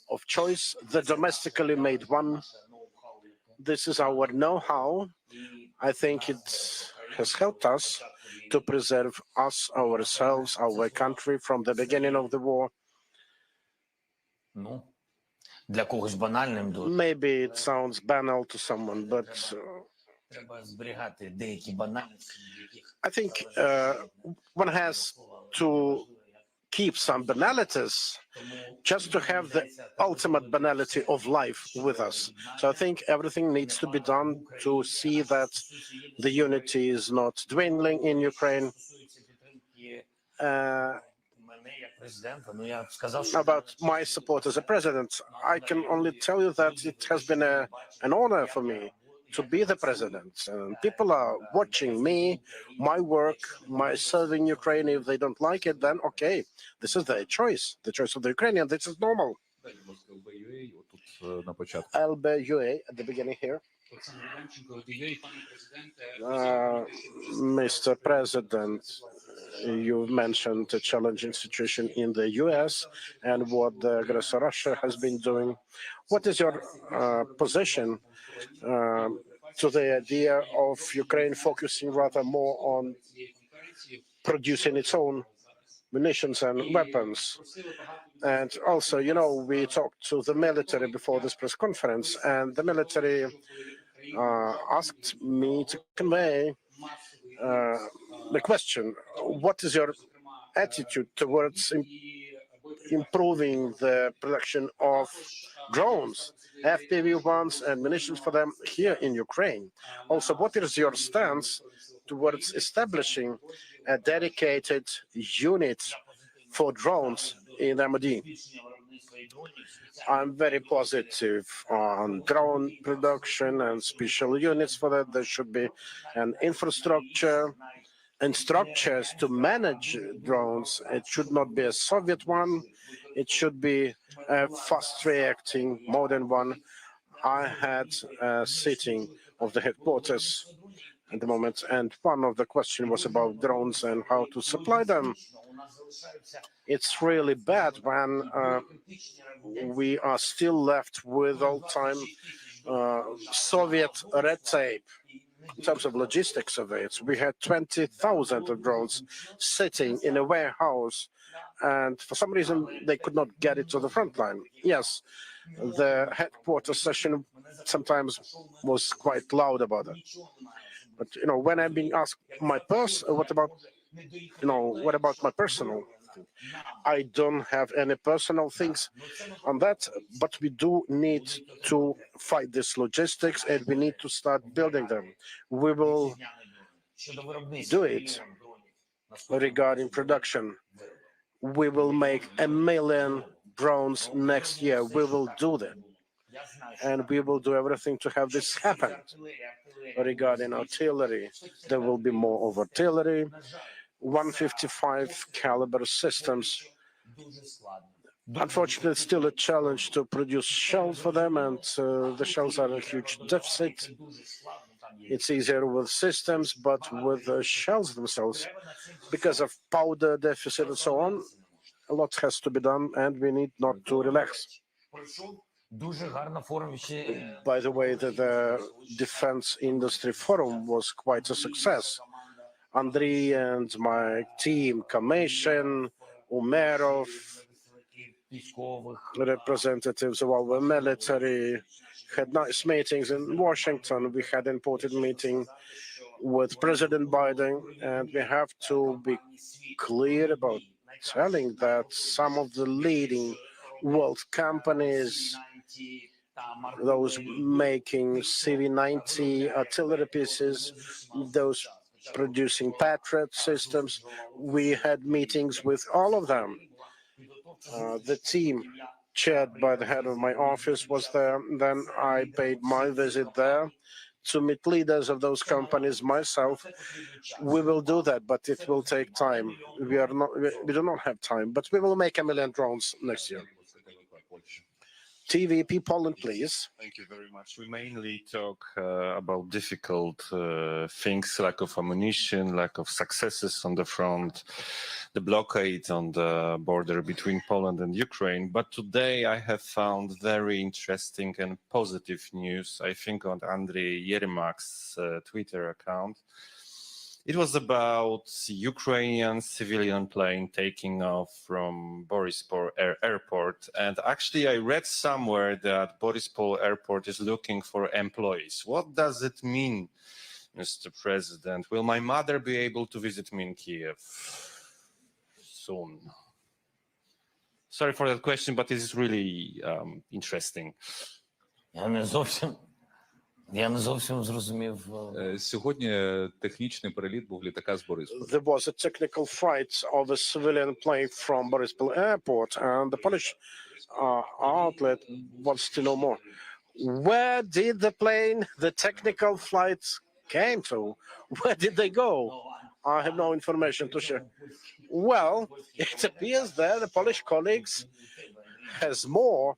Speaker 4: of choice, the domestically made one. This is our know-how. I think it has helped us to preserve us, ourselves, our country from the beginning of the war. Maybe it sounds banal to someone, but I think one has to keep some banalities just to have the ultimate banality of life with us. So I think everything needs to be done to see that the unity is not dwindling in Ukraine. About my support as a president, I can only tell you that it has been an honor for me to be the president. People are watching me, my work, my serving Ukraine. If they don't like it, then okay, this is their choice, the choice of the Ukrainian. This is normal. LBUA at the beginning here. Mr. President, you mentioned a challenging situation in the US and what the aggressor Russia has been doing. What is your position to the idea of Ukraine focusing rather more on producing its own munitions and weapons? And also, you know, we talked to the military before this press conference, and the military asked me to convey the question, what is your attitude towards improving the production of drones, FPV ones and munitions for them here in Ukraine? Also, what is your stance towards establishing a dedicated unit for drones in MOD? I'm very positive on drone production and special units for that. There should be an infrastructure and structures to manage drones. It should not be a Soviet one. It should be a fast-reacting modern one. I had a sitting of the headquarters at the moment, and one of the questions was about drones and how to supply them. It's really bad when we are still left with old-time Soviet red tape in terms of logistics of it. We had 20,000 of drones sitting in a warehouse, and for some reason they could not get it to the front line. Yes, the headquarters session sometimes was quite loud about it. But you know, when I'm being asked what about my personal? I don't have any personal things on that, but we do need to fight this logistics and we need to start building them. We will do it regarding production. We will make 1 million drones next year. We will do that. And we will do everything to have this happen. Regarding artillery, there will be more of artillery, 155 caliber systems. Unfortunately, it's still a challenge to produce shells for them, and the shells are a huge deficit. It's easier with systems, but with the shells themselves, because of powder deficit and so on, a lot has to be done, and we need not to relax. By the way, the Defense Industry Forum was quite a success. Andriy and my team, Commission, Umerov, representatives of our military, had nice meetings in Washington. We had an important meeting with President Biden, and we have to be clear about telling that some of the leading world companies, those making CV-90 artillery pieces, those producing Patriot systems, we had meetings with all of them. The team chaired by the head of my office was there. Then I paid my visit there to meet leaders of those companies myself. We will do that, but it will take time. We do not have time, but we will make 1 million drones next year. TVP Poland, please.
Speaker 18: Thank you very much. We mainly talk about difficult things, lack of ammunition, lack of successes on the front, the blockade on the border between Poland and Ukraine. But today I have found very interesting and positive news, I think on Andriy Yermak's Twitter account. It was about Ukrainian civilian plane taking off from Borispol airport. And actually, I read somewhere that Borispol airport is looking for employees. What does it mean, Mr. President? Will my mother be able to visit me in Kyiv soon? Sorry for that question, but it is really interesting.
Speaker 1: Я не зовсім зрозумів.
Speaker 6: Сьогодні технічний переліт був літака з Борисполя.
Speaker 4: There was a technical flight of a civilian plane from Borispol airport, and the Polish outlet wants to know more. Where did the technical flight came to? Where did they go? I have no information to share. Well, it appears that the Polish colleagues has more.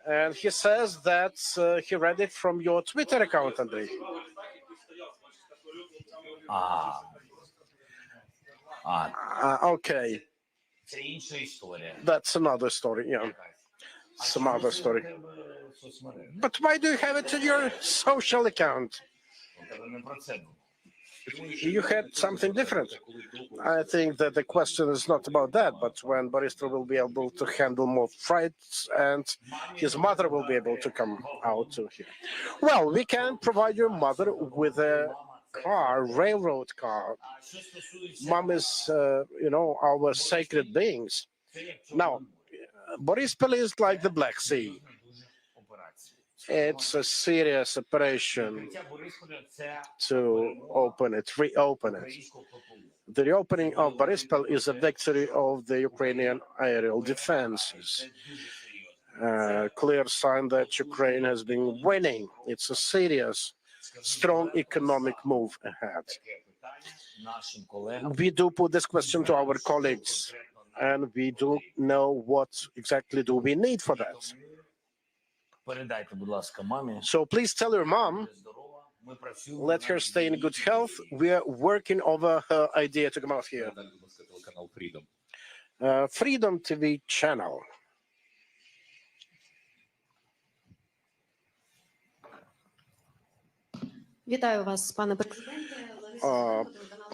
Speaker 4: And he says that he read it from your Twitter account, Andriy. Okay. That's another story, yeah. Some other story. But why do you have it in your social account? You had something different. I think that the question is not about that, but when Borispol will be able to handle more flights and his mother will be able to come out to here. Well, we can provide your mother with a car, railroad car. Mom is, our sacred beings. Now, Borispol is like the Black Sea. It's a serious operation to open it, reopen it. The reopening of Borispol is a victory of the Ukrainian aerial defenses. Clear sign that Ukraine has been winning. It's a serious, strong economic move ahead. We do put this question to our colleagues, and we do know what exactly do we need for that. So please tell your mom, let her stay in good health. We are working over her idea to come out here. Freedom TV channel.
Speaker 19: Вітаю вас, пане президенте.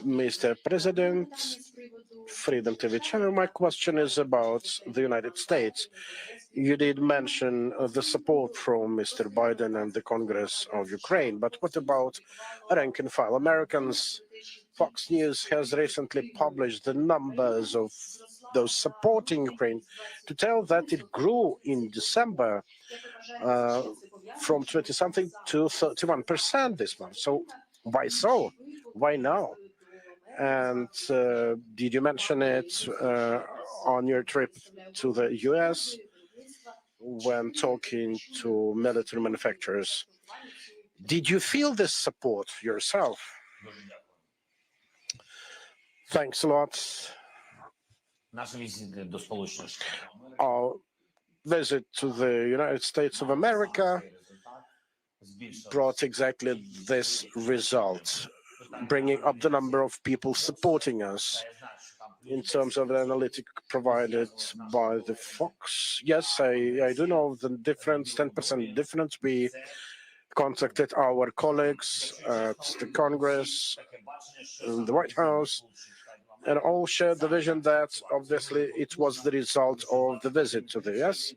Speaker 4: Mr. President, Freedom TV channel, my question is about the United States. You did mention the support from Mr. Biden and the Congress of Ukraine, but what about rank and file Americans? Fox News has recently published the numbers of those supporting Ukraine to tell that it grew in December from 20-something to 31% this month. So why so? Why now? And did you mention it on your trip to the US when talking to military manufacturers? Did you feel this support yourself? Thanks a lot. Our visit to the United States of America brought exactly this result, bringing up the number of people supporting us. In terms of the analytic provided by the Fox, yes, I do know the difference, 10% difference. We contacted our colleagues at the Congress, in the White House, and all shared the vision that obviously it was the result of the visit to the US.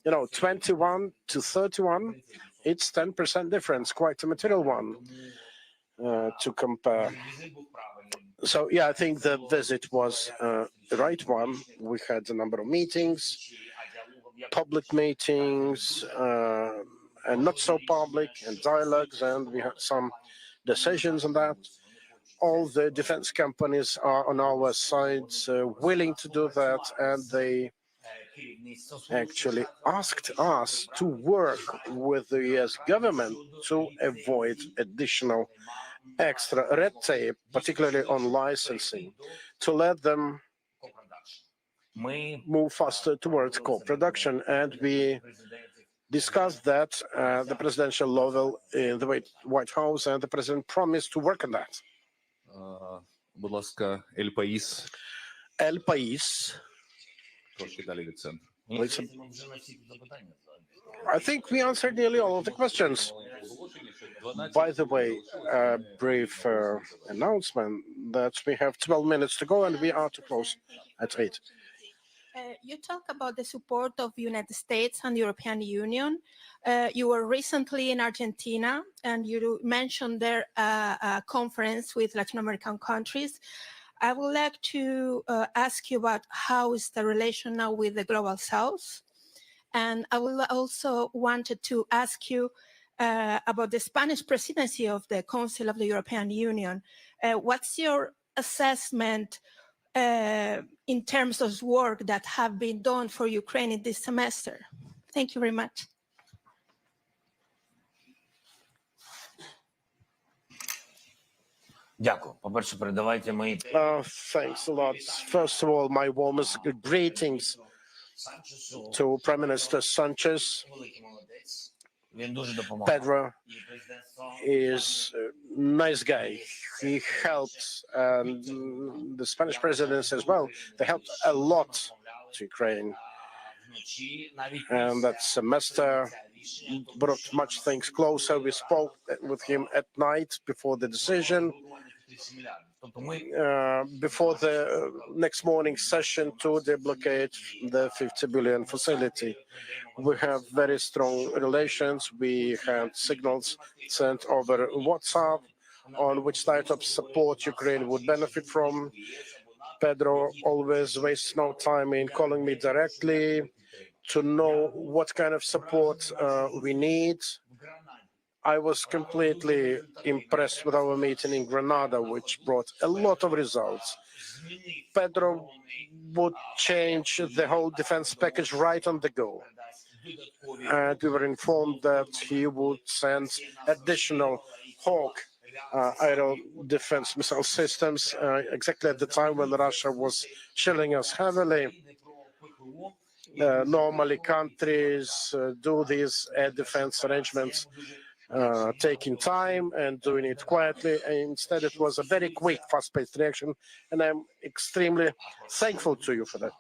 Speaker 4: 21 to 31, it's 10% difference, quite a material one to compare. So, yeah, I think the visit was the right one. We had a number of meetings, public meetings, and not so public, and dialogues, and we had some decisions on that. All the defense companies are on our side, willing to do that, and they actually asked us to work with the US government to avoid additional extra red tape, particularly on licensing, to let them move faster towards co-production. And we discussed that at the presidential level in the White House, and the president promised to work on that.
Speaker 6: Будь ласка, El País.
Speaker 4: El País.
Speaker 6: Трошки далі від центру.
Speaker 4: I think we answered nearly all of the questions. By the way, a brief announcement that we have 12 minutes to go and we are to close at 8.
Speaker 20: You talk about the support of the United States and the European Union. You were recently in Argentina and you mentioned there a conference with Latin American countries. I would like to ask you about how is the relation now with the Global South. And I will also wanted to ask you about the Spanish presidency of the Council of the European Union. What's your assessment in terms of work that have been done for Ukraine in this semester? Thank you very much.
Speaker 4: Thanks a lot. First of all, my warmest greetings to Prime Minister Sanchez. Pedro is a nice guy. He helped the Spanish presidency as well. They helped a lot to Ukraine. And that semester brought much things closer. We spoke with him at night before the decision, before the next morning session to deblocate the 50 billion facility. We have very strong relations. We had signals sent over WhatsApp on which type of support Ukraine would benefit from. Pedro always wastes no time in calling me directly to know what kind of support we need. I was completely impressed with our meeting in Granada, which brought a lot of results. Pedro would change the whole defense package right on the go. And we were informed that he would send additional Hawk aerial defense missile systems exactly at the time when Russia was shelling us heavily. Normally, countries do these air defense arrangements taking time and doing it quietly. Instead, it was a very quick, fast-paced reaction, and I'm extremely thankful to you for that.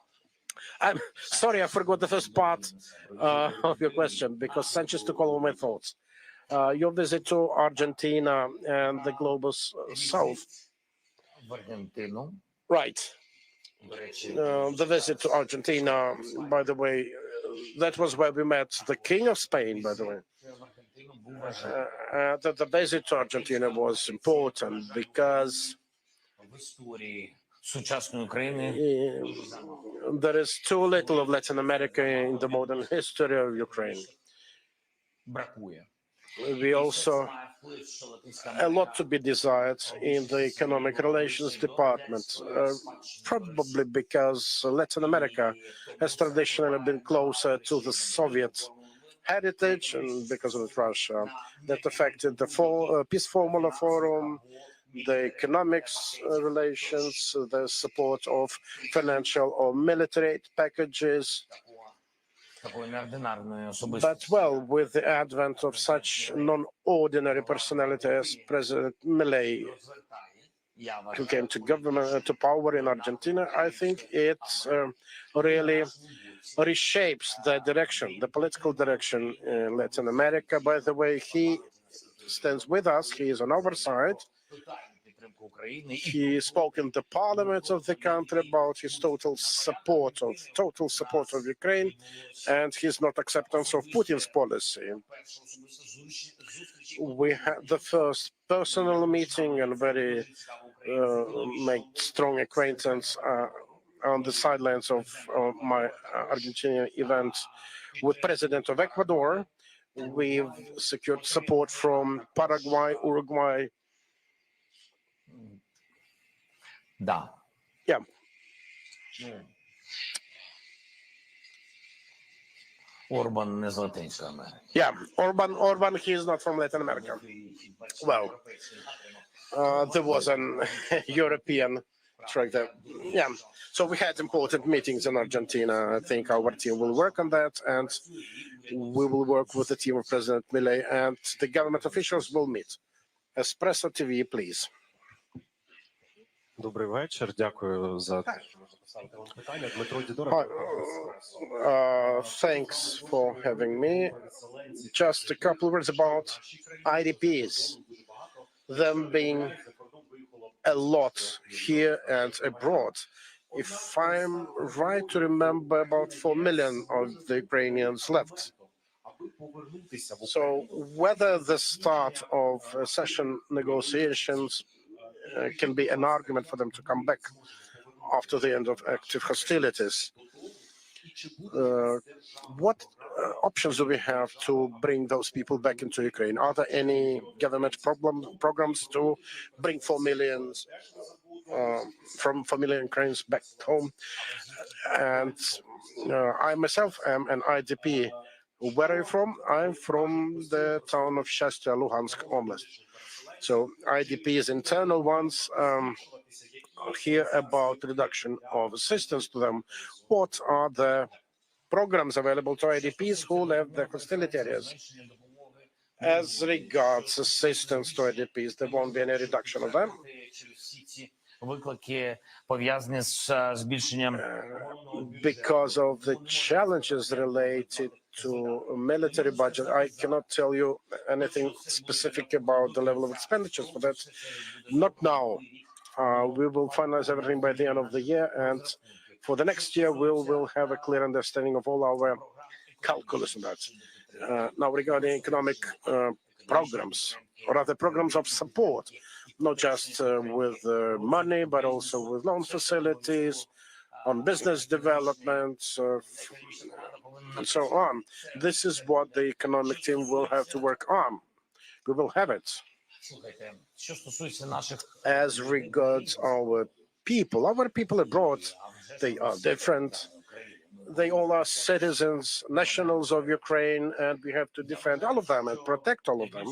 Speaker 4: I'm sorry, I forgot the first part of your question because Sanchez took all of my thoughts. Your visit to Argentina and the Global South. Right. The visit to Argentina, by the way, that was where we met the King of Spain, by the way. The visit to Argentina was important because there is too little of Latin America in the modern history of Ukraine. We also a lot to be desired in the economic relations department, probably because Latin America has traditionally been closer to the Soviet heritage and because of Russia. That affected the Peace Formula Forum, the economics relations, the support of financial or military aid packages. But well, with the advent of such non-ordinary personality as President Milei, who came to government to power in Argentina, I think it really reshapes the direction, the political direction in Latin America. By the way, he stands with us. He is on our side. He spoke in the parliament of the country about his total support of Ukraine and his not acceptance of Putin's policy. We had the first personal meeting and very made strong acquaintance on the sidelines of my Argentinian event with President of Ecuador. We've secured support from Paraguay, Uruguay.
Speaker 1: Да.
Speaker 4: Yeah.
Speaker 1: Orban is Latinska America.
Speaker 4: Yeah, Orban, he is not from Latin America. Well, there was an European track there. Yeah, so we had important meetings in Argentina. I think our team will work on that, and we will work with the team of President Milei, and the government officials will meet. Espresso TV, please.
Speaker 13: Добрий вечір. Дякую за те, що ви записали питання. Дмитро Дідора.
Speaker 4: Thanks for having me. Just a couple words about IDPs. Them being a lot here and abroad. If I'm right to remember, about 4 million of the Ukrainians left. So whether the start of accession negotiations can be an argument for them to come back after the end of active hostilities. What options do we have to bring those people back into Ukraine? Are there any government programs to bring 4 million Ukrainians back home? And I myself am an IDP. Where are you from? I'm from the town of Shastya, Luhansk Oblast. So IDPs, internal ones, hear about reduction of assistance to them. What are the programs available to IDPs who left the hostility areas? As regards assistance to IDPs, there won't be any reduction of them. Because of the challenges related to military budget, I cannot tell you anything specific about the level of expenditures for that. Not now. We will finalize everything by the end of the year, and for the next year, we will have a clear understanding of all our calculus on that. Now, regarding economic programs, or rather programs of support, not just with money, but also with loan facilities, on business development, and so on. This is what the economic team will have to work on. We will have it. As regards our people abroad, they are different. They all are citizens, nationals of Ukraine, and we have to defend all of them and protect all of them.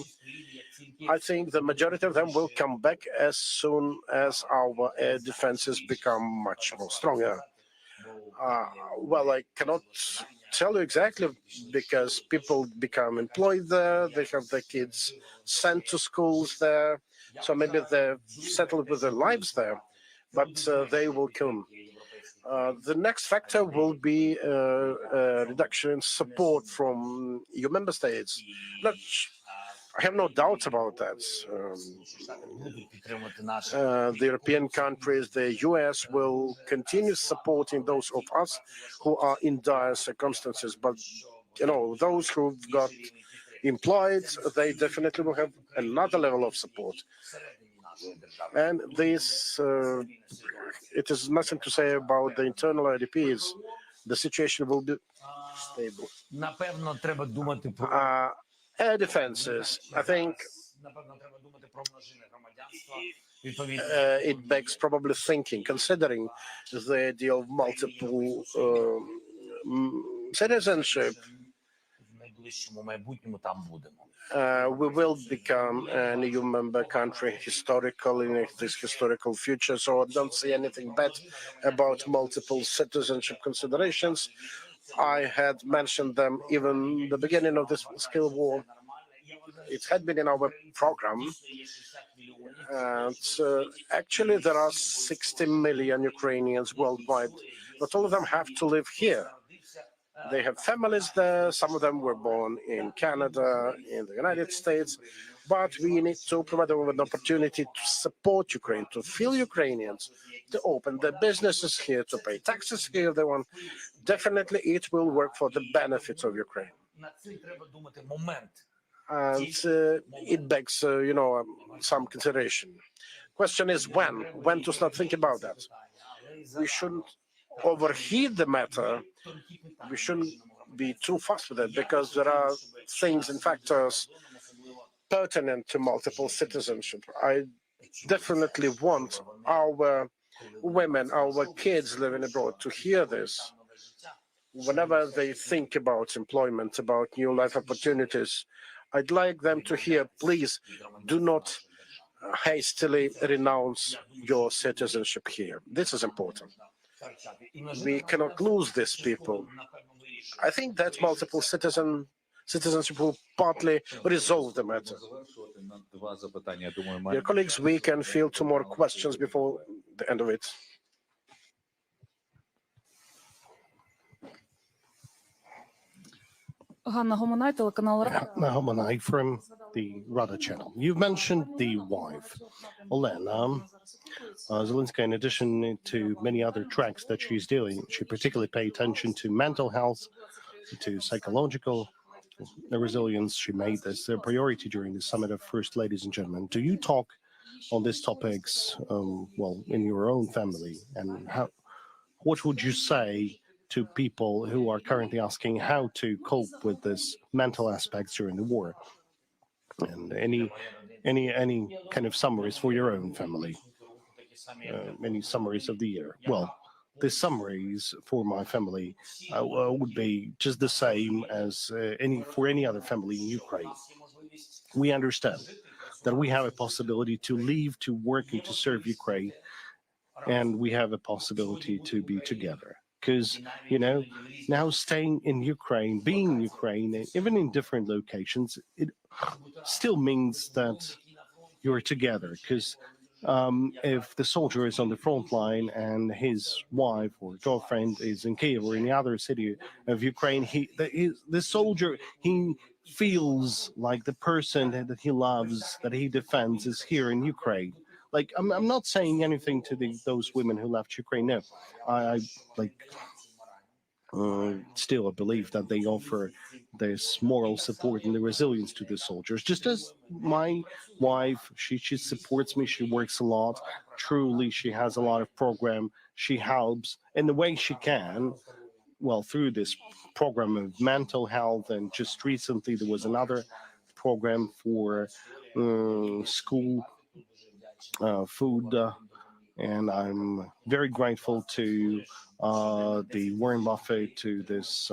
Speaker 4: I think the majority of them will come back as soon as our air defenses become much more stronger. Well, I cannot tell you exactly, because people become employed there, they have their kids sent to schools there, so maybe they're settled with their lives there, but they will come. The next factor will be a reduction in support from EU member states. I have no doubt about that. The European countries, the US will continue supporting those of us who are in dire circumstances. But, those who've got employed, they definitely will have another level of support. And this, it is nothing to say about the internal IDPs. The situation will be stable. Air defenses, I think it begs probably thinking, considering the idea of multiple citizenship. We will become an EU member country in this historical future, so I don't see anything bad about multiple citizenship considerations. I had mentioned them even the beginning of this skill war. It had been in our program. And actually, there are 60 million Ukrainians worldwide. Not all of them have to live here. They have families there. Some of them were born in Canada, in the United States. But we need to provide them with an opportunity to support Ukraine, to fill Ukrainians, to open their businesses here, to pay taxes here if they want. Definitely, it will work for the benefits of Ukraine. And it begs, some consideration. Question is when to start thinking about that. We shouldn't overheat the matter. We shouldn't be too fast with it because there are things and factors pertinent to multiple citizenship. I definitely want our women, our kids living abroad to hear this. Whenever they think about employment, about new life opportunities, I'd like them to hear, please do not hastily renounce your citizenship here. This is important. We cannot lose these people. I think that multiple citizenship will partly resolve the matter. Dear colleagues, we can field 2 more questions before the end of it.
Speaker 21: Ганна Гомонай, телеканал
Speaker 2: Gommonai from the Rada channel. You've mentioned the wife, Olena Zelensky. In addition to many other tracks that she's doing, she particularly paid attention to mental health, to psychological resilience. She made this a priority during the summit of First Ladies and Gentlemen. Do you talk on these topics, in your own family? And what would you say to people who are currently asking how to cope with this mental aspects during the war? And any kind of summaries for your own family? Any summaries of the year? Well, the summaries for my family would be just the same as for any other family in Ukraine. We understand that we have a possibility to leave, to work, and to serve Ukraine, and we have a possibility to be together. Because, now staying in Ukraine, being in Ukraine, even in different locations, it still means that you're together. Because if the soldier is on the front line and his wife or girlfriend is in Kyiv or in the other city of Ukraine, the soldier, he feels like the person that he loves, that he defends, is here in Ukraine. Like, I'm not saying anything to those women who left Ukraine. No, I still believe that they offer this moral support and the resilience to the soldiers. Just as my wife, she supports me. She works a lot. Truly, she has a lot of program. She helps in the way she can. Well, through this program of mental health, and just recently there was another program for school food, and I'm very grateful to the Warren Buffett, to this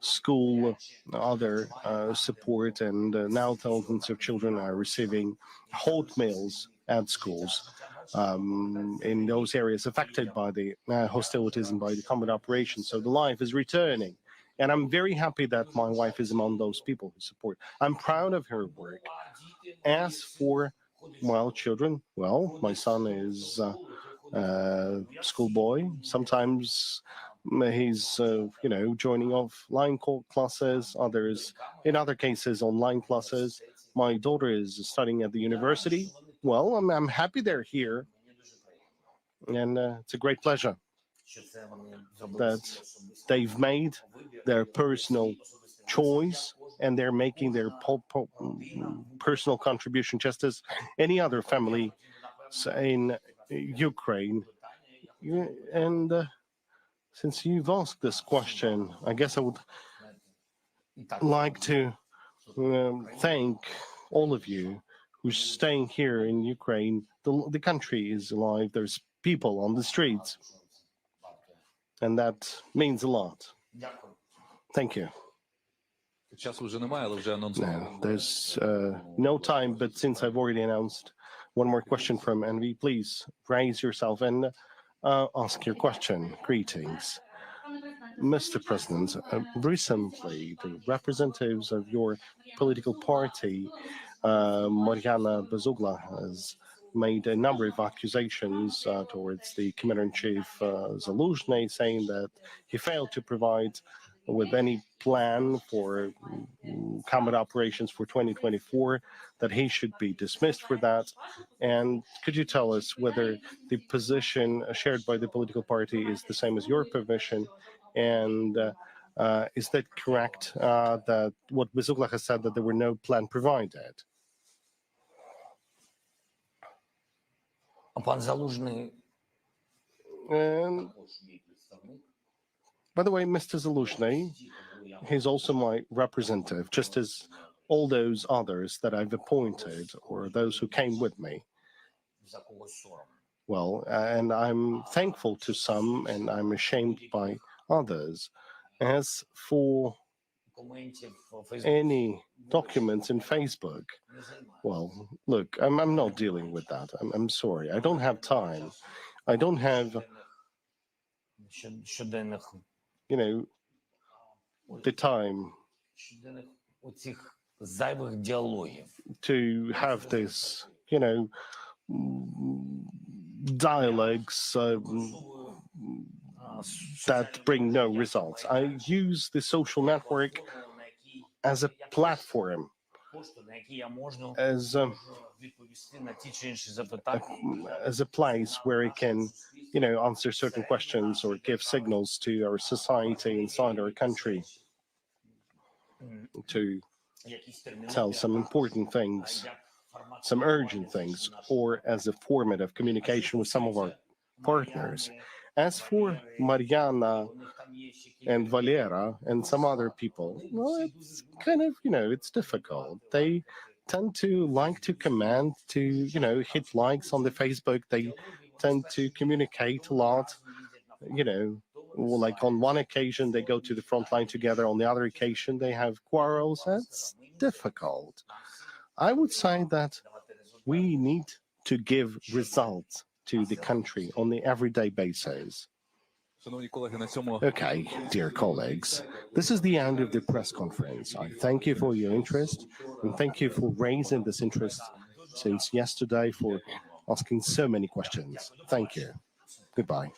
Speaker 2: school, other support, and now thousands of children are receiving hot meals at schools in those areas affected by the hostilities and by the combat operations. So the life is returning. And I'm very happy that my wife is among those people who support. I'm proud of her work. As for, children, my son is a schoolboy. Sometimes he's, joining offline classes, in other cases, online classes. My daughter is studying at the university. Well, I'm happy they're here. And it's a great pleasure that they've made their personal choice and they're making their personal contribution just as any other family in Ukraine. And since you've asked this question, I guess I would like to thank all of you who's staying here in Ukraine. The country is alive. There's people on the streets. And that means a lot. Thank you. No, there's no time, but since I've already announced one more question from NV, please raise yourself and ask your question. Greetings. Mr. President, recently the representatives of your political party, Mariana Bezugla, has made a number of accusations towards the Commander-in-Chief Zaluzhniy, saying that he failed to provide with any plan for combat operations for 2024, that he should be dismissed for that. And could you tell us whether the position shared by the political party is the same as your position? And is that correct, that what Bezugla has said, that there were no plan provided?
Speaker 1: Пан Залужний.
Speaker 2: By the way, Mr. Zaluzhniy, he's also my representative, just as all those others that I've appointed or those who came with me. Well, and I'm thankful to some and I'm ashamed by others. As for any documents in Facebook, well, look, I'm not dealing with that. I'm sorry. I don't have time. I don't have, you know, the time to have this, you know, dialogues that bring no results. I use the social network as a platform, as a place where it can, you know, answer certain questions or give signals to our society inside our country, to tell some important things, some urgent things, or as a format of communication with some of our partners. As for Mariana and Valera and some other people, well, it's kind of, you know, it's difficult. They tend to like to comment, to, you know, hit likes on the Facebook. They tend to communicate a lot, you know, like on one occasion they go to the front line together, on the other occasion they have quarrels. That's difficult. I would say that we need to give results to the country on the everyday basis. Okay, dear colleagues, this is the end of the press conference. I thank you for your interest, and thank you for raising this interest since yesterday, for asking so many questions. Thank you. Goodbye.